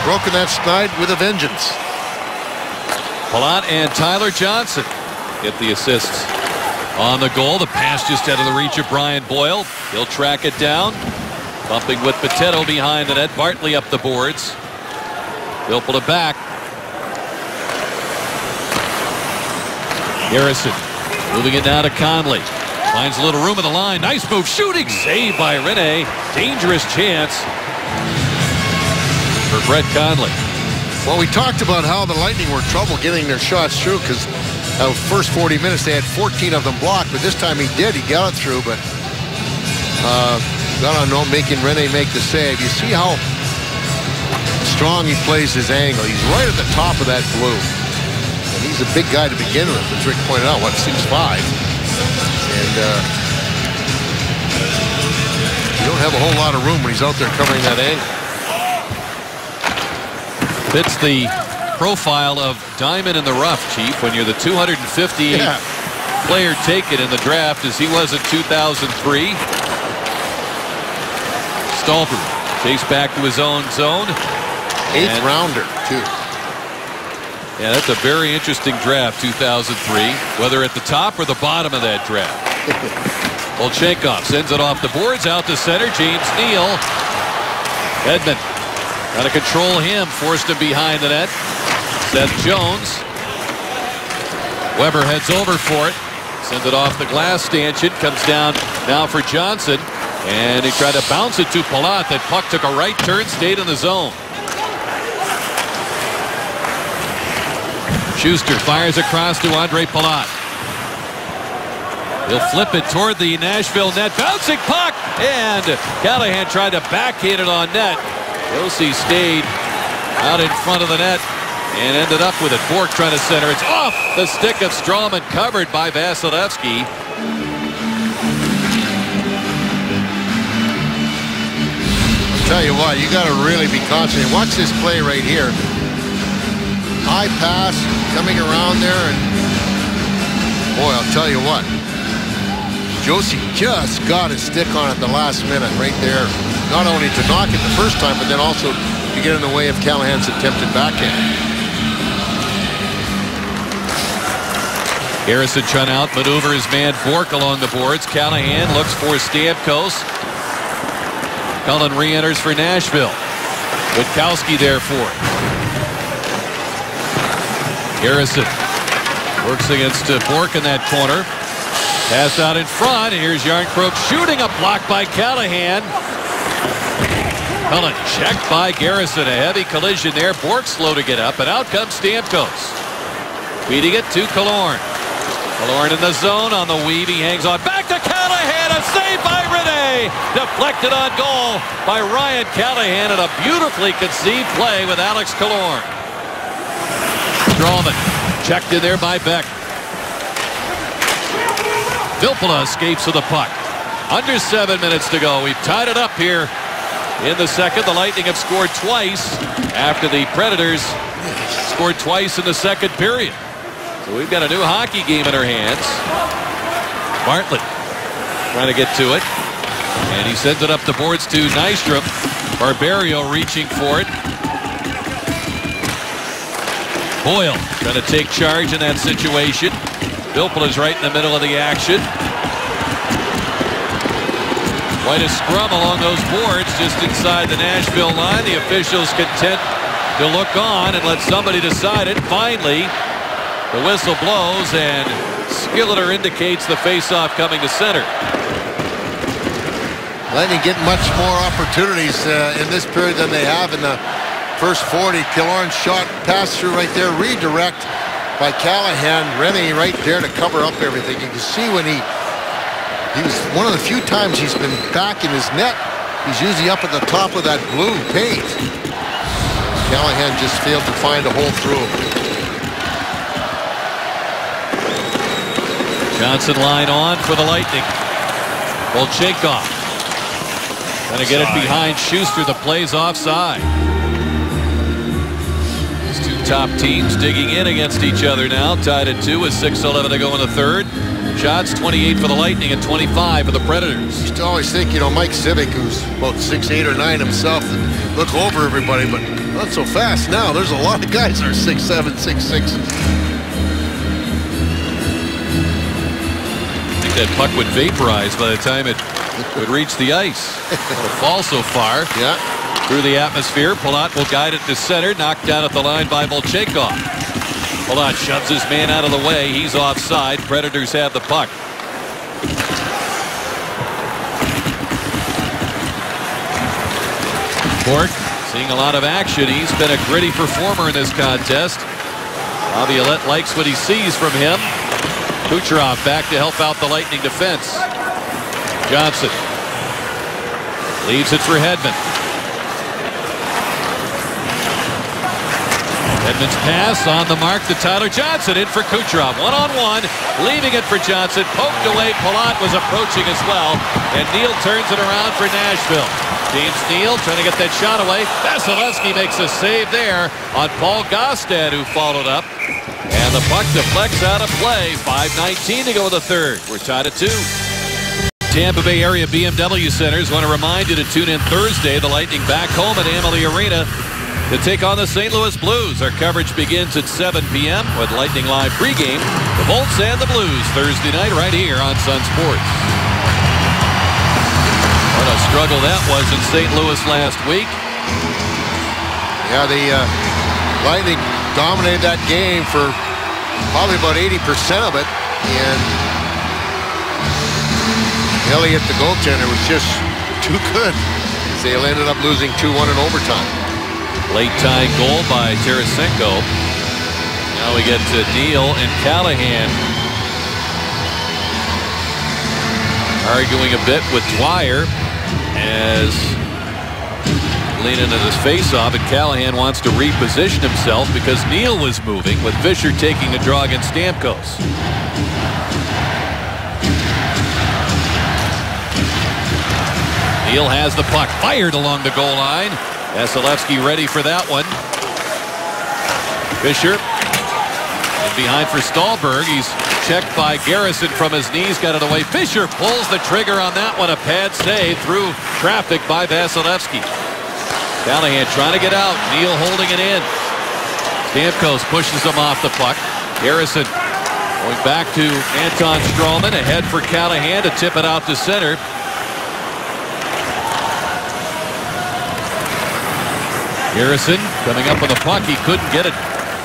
broken that stride with a vengeance. Palat and Tyler Johnson get the assists on the goal. The pass just out of the reach of Brian Boyle. He'll track it down. Bumping with Potato behind the net. Bartley up the boards. He'll pull it back. Garrison moving it now to Conley. Finds a little room in the line. Nice move. Shooting. Saved by Rinne. Dangerous chance for Brett Conley. Well, we talked about how the Lightning were in trouble getting their shots through because the first 40 minutes they had 14 of them blocked, but this time he did. He got it through, but got on making Rinne make the save. You see how strong he plays his angle. He's right at the top of that blue. And he's a big guy to begin with, as Rick pointed out, 6'5". And you don't have a whole lot of room when he's out there covering that angle. Fits the profile of diamond in the rough, Chief, when you're the 258th player taken in the draft, as he was in 2003. Stolper chased back to his own zone. 8th rounder, too. Yeah, that's a very interesting draft, 2003, whether at the top or the bottom of that draft. Volchenkov sends it off the boards out to center. James Neal. Hedman trying to control him, forced him behind the net. Seth Jones. Weber heads over for it. Sends it off the glass. Stanchion comes down now for Johnson. And he tried to bounce it to Palat. That puck took a right turn, stayed in the zone. Schuster fires across to Andre Palat. He'll flip it toward the Nashville net. Bouncing puck. And Callahan tried to backhand it on net. Josi stayed out in front of the net and ended up with it. Bourque trying to center. It's off the stick of Stralman, covered by Vasilevsky. I'll tell you what, you got to really be concentrated. Watch this play right here. High pass coming around there, and Boy, I'll tell you what. Josie just got his stick on it the last minute right there. Not only to knock it the first time, but then also to get in the way of Callahan's attempted backhand. Garrison trying to outmaneuver his man Bourque along the boards. Callahan looks for Stamkos. Cullen re-enters for Nashville. Witkowski there for it. Garrison works against Bourque in that corner. Pass out in front. Here's Järnkrok shooting, a block by Callahan. Cullen checked by Garrison. A heavy collision there. Bourque slow to get up, and out comes Stamkos. Feeding it to Killorn. Killorn in the zone on the weave. He hangs on. Back to Callahan. A save by Rene. Deflected on goal by Ryan Callahan, and a beautifully conceived play with Alex Killorn. Strawman checked in there by Beck. Filppula escapes with the puck. Under 7 minutes to go. We've tied it up here in the second. The Lightning have scored twice after the Predators scored twice in the second period. So we've got a new hockey game in our hands. Bartlett trying to get to it. And he sends it up the boards to Nystrom. Barberio reaching for it. Boyle trying to take charge in that situation. Filppula's right in the middle of the action. Quite a scrum along those boards just inside the Nashville line. The officials content to look on and let somebody decide it. Finally, the whistle blows and Skilleter indicates the faceoff coming to center. Lightning get much more opportunities in this period than they have in the first 40. Killorn shot pass through right there. Redirect by Callahan. Rene right there to cover up everything. You can see when he was one of the few times he's been back in his net. He's usually up at the top of that blue paint. Callahan just failed to find a hole through. Johnson line on for the Lightning. Volchenkov trying to get it behind Schuster. The play's offside. Top teams digging in against each other now. Tied at 2 with 6:11 to go in the third. Shots 28 for the Lightning and 25 for the Predators. You used to always think, you know, Mike Civic, who's about 6'8" or 9" himself, and look over everybody, but not so fast now. There's a lot of guys that are 6'7", 6'6". I think that puck would vaporize by the time it would reach the ice. It'll fall so far. Yeah. Through the atmosphere. Palat will guide it to center. Knocked down at the line by Volchenkov. Palat shoves his man out of the way. He's offside. Predators have the puck. Bourque seeing a lot of action. He's been a gritty performer in this contest. Laviolette likes what he sees from him. Kucherov back to help out the Lightning defense. Johnson leaves it for Hedman. Edmonds pass on the mark to Tyler Johnson. In for Kucherov. One-on-one. Leaving it for Johnson. Poked away. Palat was approaching as well. And Neal turns it around for Nashville. James Neal trying to get that shot away. Vasilevsky makes a save there on Paul Gaustad, who followed up. And the puck deflects out of play. 5:19 to go in the third. We're tied at 2. Tampa Bay area BMW Centers want to remind you to tune in Thursday. The Lightning back home at Amalie Arena to take on the St. Louis Blues. Our coverage begins at 7 p.m. with Lightning Live pregame. The Bolts and the Blues Thursday night right here on Sun Sports. What a struggle that was in St. Louis last week. Yeah, the Lightning dominated that game for probably about 80% of it. And Elliott, the goaltender, was just too good. They ended up losing 2-1 in overtime. Late tying goal by Tarasenko. Now we get to Neal and Callahan arguing a bit with Dwyer as leaning into his face-off, and Callahan wants to reposition himself because Neal was moving, with Fisher taking a draw against Stamkos. Neal has the puck, fired along the goal line. Vasilevsky ready for that one. Fisher And behind for Stallberg. He's checked by Garrison from his knees. Got it away. Fisher pulls the trigger on that one. A pad save through traffic by Vasilevsky. Callahan trying to get out. Neal holding it in. Stamkos pushes him off the puck. Garrison going back to Anton Stralman. Ahead for Callahan to tip it out to center. Garrison coming up with the puck. He couldn't get it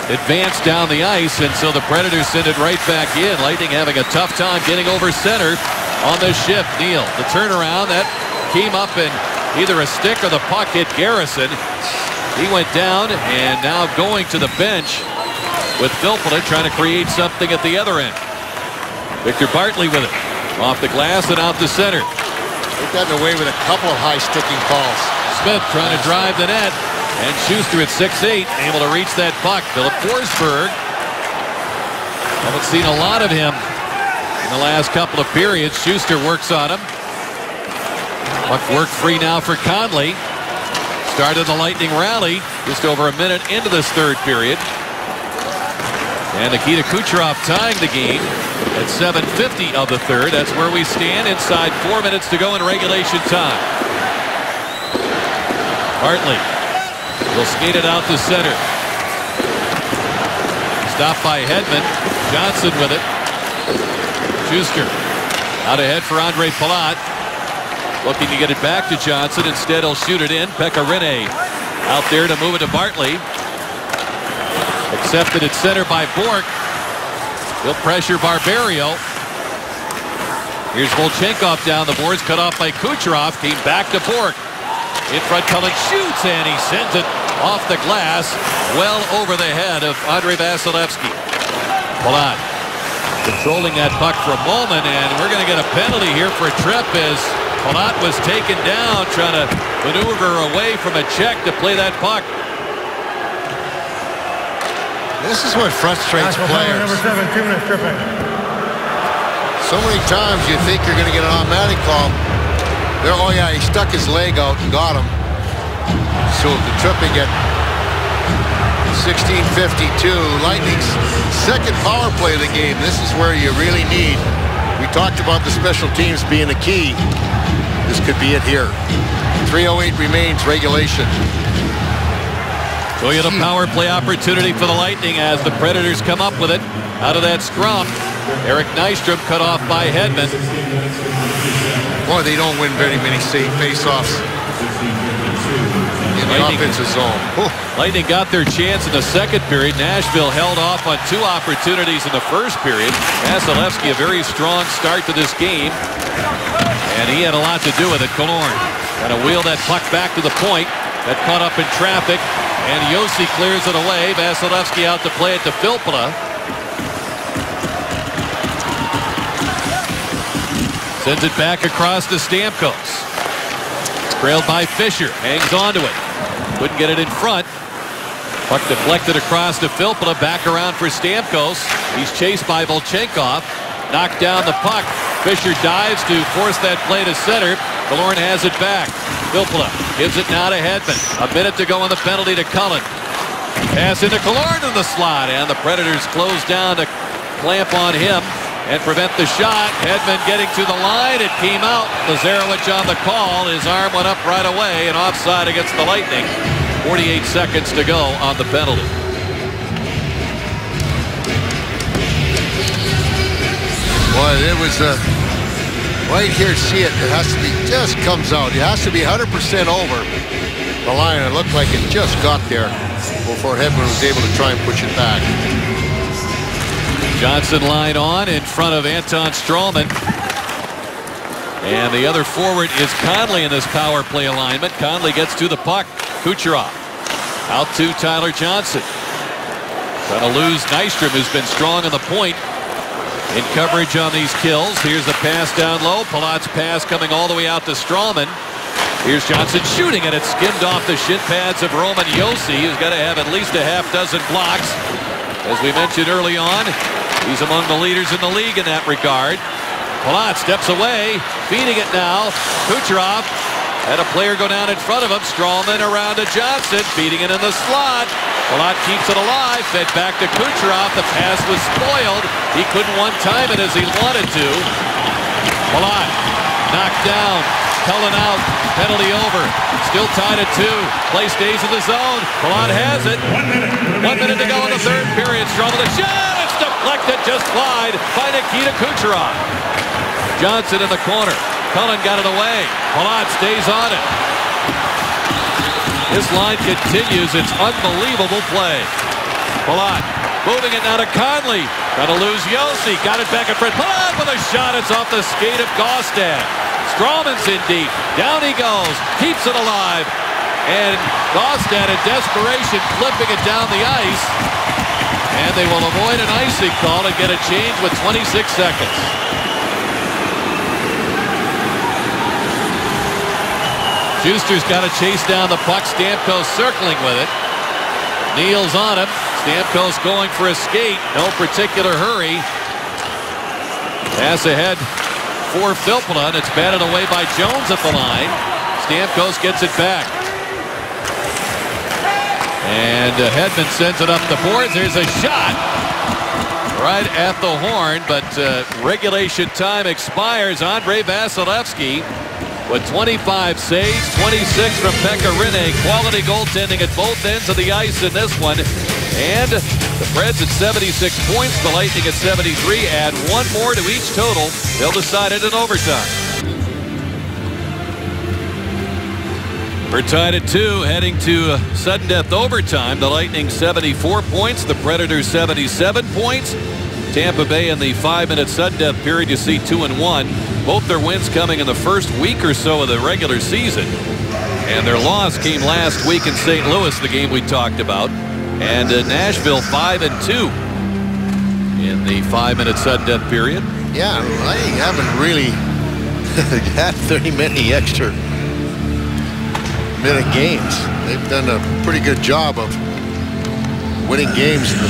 advanced down the ice, and so the Predators send it right back in. Lightning having a tough time getting over center on the shift. Neal, the turnaround, that came up and either a stick or the puck hit Garrison. He went down, and now going to the bench with Filppula trying to create something at the other end. Victor Bartley with it. Off the glass and out to center. They've gotten away with a couple of high-sticking calls. Smith trying to drive the net. And Schuster at 6'8", able to reach that puck. Philip Forsberg. Haven't seen a lot of him in the last couple of periods. Schuster works on him. Puck work free now for Conley. Started the Lightning rally just over a minute into this third period. And Nikita Kucherov tying the game at 7:50 of the third. That's where we stand inside 4 minutes to go in regulation time. Bartley will skate it out to center. Stopped by Hedman. Johnson with it. Schuster out ahead for Andre Palat. Looking to get it back to Johnson. Instead, he'll shoot it in. Pekka Rinne out there to move it to Bartley. Accepted at center by Bourque. He'll pressure Barberio. Here's Volchenkov down the boards. Cut off by Kucherov. Came back to Bourque. In front, Cullen shoots, and he sends it off the glass, well over the head of Andre Vasilevsky. Palat controlling that puck for a moment, and we're going to get a penalty here for a trip as Palat was taken down, trying to maneuver away from a check to play that puck. This is what frustrates players. Number 7, 2 minutes tripping. So many times you think you're going to get an automatic call. There, oh yeah, he stuck his leg out and got him. So the tripping at 16:52. Lightning's second power play of the game. This is where you really need. We talked about the special teams being a key. This could be it here. 3:08 remains regulation. Toyota power play opportunity for the Lightning as the Predators come up with it out of that scrum. Eric Nystrom cut off by Hedman. Boy, they don't win very many face-offs in the offensive zone. Lightning got their chance in the second period. Nashville held off on 2 opportunities in the first period. Vasilevsky, a very strong start to this game, and he had a lot to do with it. Killorn trying to wheel that puck back to the point. That caught up in traffic, and Josi clears it away. Vasilevsky out to play it to Filppula. Sends it back across to Stamkos. Trailed by Fisher. Hangs on to it. Couldn't get it in front. Puck deflected across to Filppula. Back around for Stamkos. He's chased by Volchenkov. Knocked down the puck. Fisher dives to force that play to center. Killorn has it back. Filppula gives it now to Hedman. A minute to go on the penalty to Cullen. Pass into Killorn in the slot. And the Predators close down to clamp on him and prevent the shot. Hedman getting to the line. It came out. Lazarevich on the call. His arm went up right away and offside against the Lightning. 48 seconds to go on the penalty. Boy, it was right here. See it. It has to be, just comes out. It has to be 100% over the line. It looked like it just got there before Hedman was able to try and push it back. Johnson line on in front of Anton Stralman. And the other forward is Conley in this power play alignment. Conley gets to the puck. Kucherov out to Tyler Johnson. Trying to lose Nystrom, who's been strong on the point in coverage on these kills. Here's the pass down low. Palat's pass coming all the way out to Stralman. Here's Johnson shooting, and it skimmed off the shin pads of Roman Josi, who's got to have at least a half-dozen blocks. As we mentioned early on, he's among the leaders in the league in that regard. Palat steps away, feeding it now. Kucherov Had a player go down in front of him. Stralman around to Johnson, beating it in the slot. Palat keeps it alive, fed back to Kucherov. The pass was spoiled. He couldn't one-time it as he wanted to. Palat knocked down. Cullen out. Penalty over. Still tied at 2. Play stays in the zone. Palat has it. 1 minute to go in the third period. Stralman the shot. It's deflected just wide by Nikita Kucherov. Johnson in the corner. Cullen got it away. Palat stays on it. This line continues its unbelievable play. Palat moving it now to Conley. Gonna lose Josi. Got it back in front. Palat with a shot. It's off the skate of Gaustad. Stralman's in deep. Down he goes. Keeps it alive. And Gaustad in desperation flipping it down the ice. And they will avoid an icing call and get a change with 26 seconds. Schuster's got to chase down the puck. Stamkos circling with it. Neal's on him. Stamkos going for a skate. No particular hurry. Pass ahead for Filppula. It's batted away by Jones at the line. Stamkos gets it back. And Hedman sends it up the boards. There's a shot right at the horn, but regulation time expires. Andrei Vasilevsky with 25 saves, 26 from Pekka Rinne. Quality goaltending at both ends of the ice in this one. And the Preds at 76 points, the Lightning at 73. Add one more to each total. They'll decide it in overtime. We're tied at 2, heading to sudden death overtime. The Lightning 74 points, the Predators 77 points. Tampa Bay in the 5-minute sudden death period, you see 2-1. Both their wins coming in the first week or so of the regular season. And their loss came last week in St. Louis, the game we talked about. And Nashville 5-2 in the 5-minute sudden death period. Yeah, I haven't really had very many extra minute games. They've done a pretty good job of winning games in the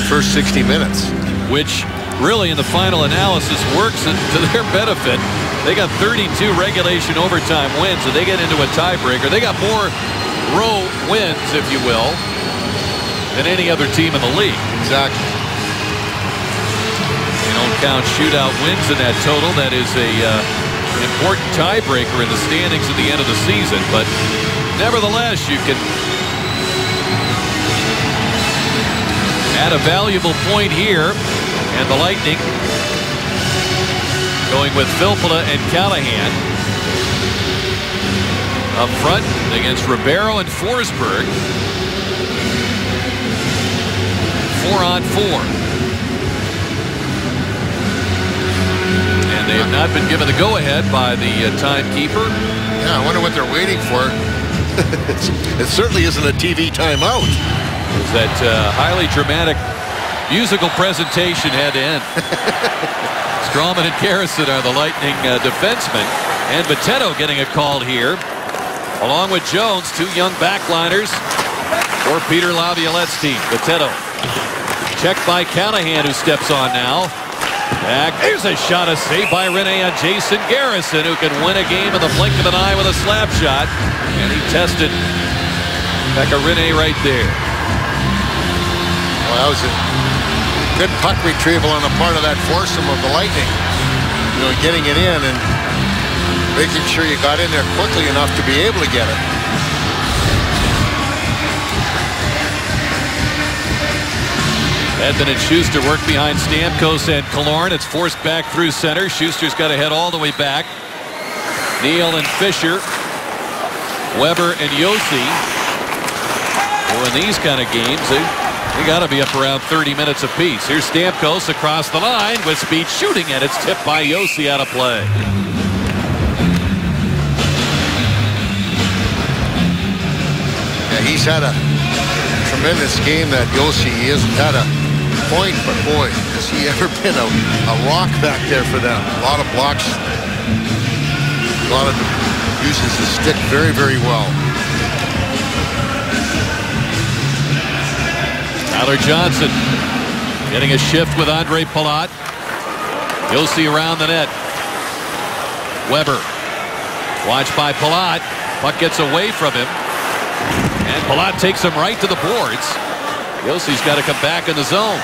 first 60 minutes. Which really in the final analysis works to their benefit. They got 32 regulation overtime wins, and they get into a tiebreaker. They got more row wins, if you will, than any other team in the league. Exactly. You don't count shootout wins in that total. That is a important tiebreaker in the standings at the end of the season. But nevertheless, you can add a valuable point here. And the Lightning going with Filppula and Callahan up front against Ribeiro and Forsberg. 4-on-4. And they have not been given the go-ahead by the timekeeper. Yeah, I wonder what they're waiting for. It certainly isn't a TV timeout. Is that highly dramatic musical presentation had to end. Stralman and Garrison are the Lightning defensemen. And Botteno getting a call here. Along with Jones, 2 young backliners for Peter Laviolette's team. Botteno checked by Callahan, who steps on now. Back. There's a shot, a save by Rinne on Jason Garrison, who can win a game in the blink of an eye with a slap shot. And he tested Pekka Rinne right there. Well, that was a good puck retrieval on the part of that foursome of the Lightning. You know, getting it in and making sure you got in there quickly enough to be able to get it. Edmund and Schuster work behind Stamkos and Killorn. It's forced back through center. Schuster's got to head all the way back. Neal and Fisher. Weber and Josi. Well, in these kind of games, they got to be up around 30 minutes apiece. Here's Stamkos across the line with speed shooting, and it's tipped by Josi out of play. Yeah, he's had a tremendous game, that Josi. He hasn't had a point, but boy, has he ever been a rock back there for them. A lot of blocks. A lot of uses the stick very, very well. Tyler Johnson getting a shift with Andre Palat. Josi around the net. Weber Watched by Palat. Puck gets away from him. And Palat takes him right to the boards. Yossi's got to come back in the zone.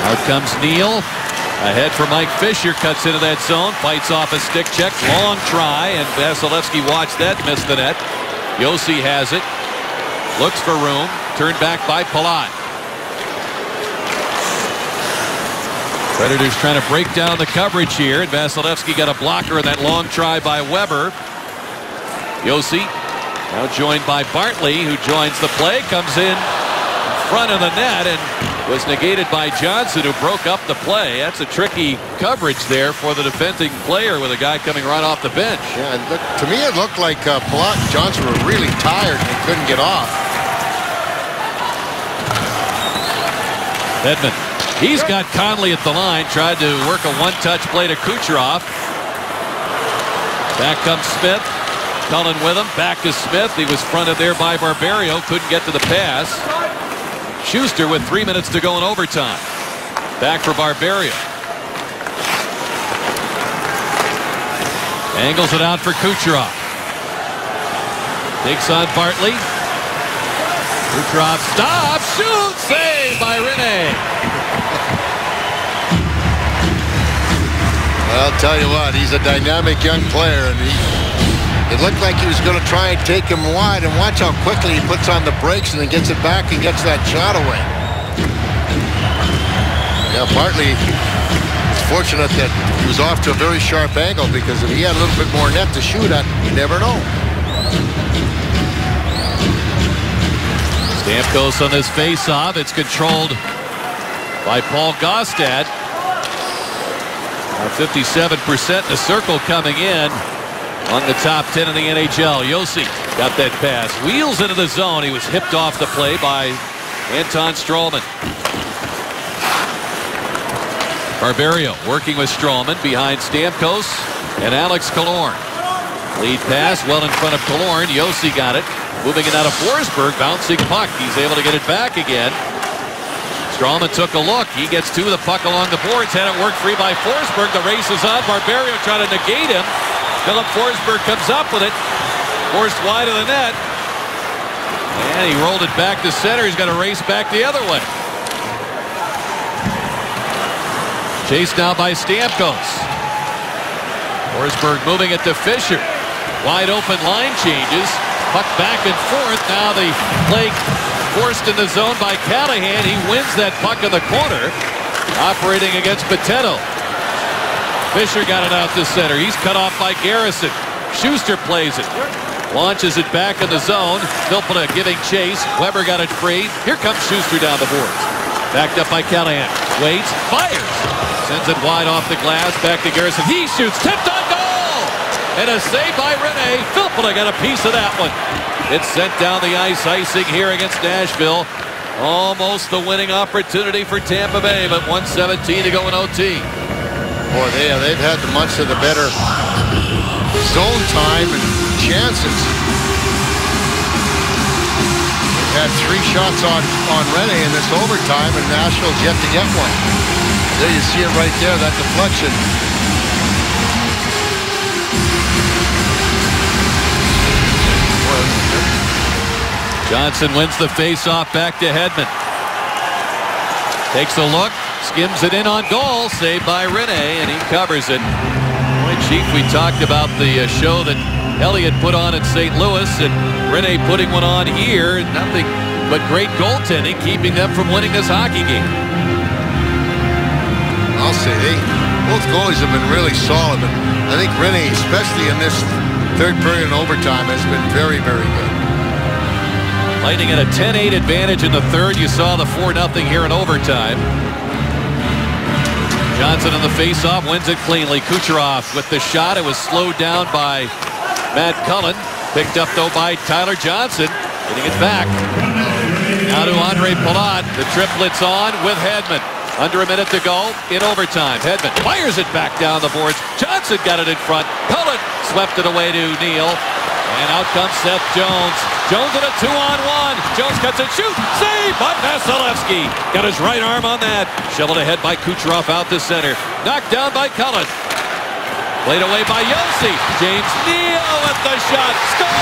Out comes Neal. Ahead for Mike Fisher. Cuts into that zone. Fights off a stick check. Long try. And Vasilevsky watched that. Missed the net. Josi has it. Looks for room. Turned back by Palat. Predators trying to break down the coverage here. And Vasilevsky got a blocker in that long try by Weber. Josi now joined by Bartley, who joins the play. Comes in front of the net and was negated by Johnson, who broke up the play. That's a tricky coverage there for the defending player with a guy coming right off the bench. Yeah, and to me it looked like Palat and Johnson were really tired and they couldn't get off. Hedman. He's got Conley at the line. Tried to work a one-touch play to Kucherov. Back comes Smith. Cullen with him. Back to Smith. He was fronted there by Barberio. Couldn't get to the pass. Schuster with 3 minutes to go in overtime. Back for Barberio. Angles it out for Kucherov. Takes on Bartley. Kucherov stops. Shoots. Saved by Rene. I'll tell you what, he's a dynamic young player, and it looked like he was going to try and take him wide, and watch how quickly he puts on the brakes and then gets it back and gets that shot away. Yeah, Bartley is fortunate that he was off to a very sharp angle, because if he had a little bit more net to shoot at, you never know. Stamkos on this face-off. It's controlled by Paul Gaustad. 57% the circle coming in on the top 10 in the NHL. Josi got that pass. Wheels into the zone. He was hipped off the play by Anton Stralman. Barberio working with Stralman behind Stamkos and Alex Killorn. Lead pass well in front of Killorn. Josi got it. Moving it out of Forsberg. Bouncing puck. He's able to get it back again. Stralman took a look. He gets to the puck along the boards. Had it work free by Forsberg. The race is on. Barberio trying to negate him. Philip Forsberg comes up with it. Forced wide of the net. And he rolled it back to center. He's got to race back the other way. Chased now by Stamkos. Forsberg moving it to Fisher. Wide open line changes. Puck back and forth. Now the play forced in the zone by Callahan. He wins that puck in the corner. Operating against Potato. Fisher got it out to center. He's cut off by Garrison. Schuster plays it. Launches it back in the zone. Filppula giving chase. Weber got it free. Here comes Schuster down the boards. Backed up by Callahan. Waits. Fires. Sends it wide off the glass. Back to Garrison. He shoots. Tipped on goal. And a save by Rene. Filppula got a piece of that one. It's sent down the ice. Icing here against Nashville. Almost the winning opportunity for Tampa Bay, but 1:17 to go in OT. Boy, they've had the much of the better zone time and chances. They've had 3 shots on Rene in this overtime, and Nashville's yet to get one. There you see it right there, that deflection. Johnson wins the face-off back to Hedman. Takes a look, skims it in on goal, saved by Rene, and he covers it. Boy, Chief, we talked about the show that Elliott put on in St. Louis, and Rene putting one on here. Nothing but great goaltending, keeping them from winning this hockey game. I'll say both goalies have been really solid, but I think Rene, especially in this third period and overtime, has been very, very good. Lightning at a 10-8 advantage in the third. You saw the 4-0 here in overtime. Johnson on the faceoff wins it cleanly. Kucherov with the shot. It was slowed down by Matt Cullen. Picked up though by Tyler Johnson. Getting it back. Now to Andre Palat. The triplets on with Hedman. Under a minute to go in overtime. Hedman fires it back down the boards. Johnson got it in front. Cullen swept it away to Neal. And out comes Seth Jones. Jones in a 2-on-1. Jones cuts it, shoot, save by Vasilevsky. Got his right arm on that. Shoveled ahead by Kucherov out to center. Knocked down by Cullen. Played away by Josi. James Neal with the shot. Score!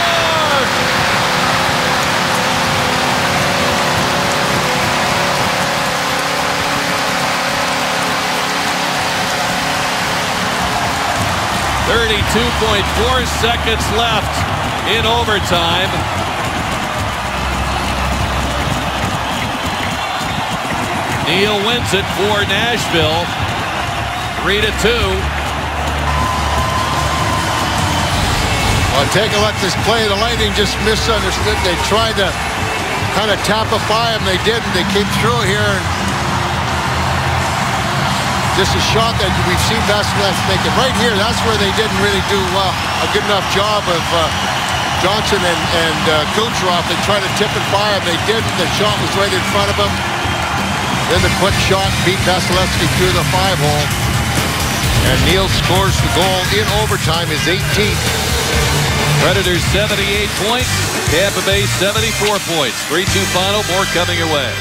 .4 seconds left in overtime. Neal wins it for Nashville. 3-2. Well, take a look at this play. The Lightning just misunderstood. They tried to kind of tapify him. They didn't. They came through here. And just a shot that we've seen Vasilevskiy make it. Right here, that's where they didn't really do a good enough job of Johnson and Kucherov. They tried to tip and fire him. They didn't. The shot was right in front of him. Then the quick shot beat Vasilevskiy through the 5-hole. And Neal scores the goal in overtime, his 18th. Predators 78 points. Tampa Bay 74 points. 3-2 final. More coming your way.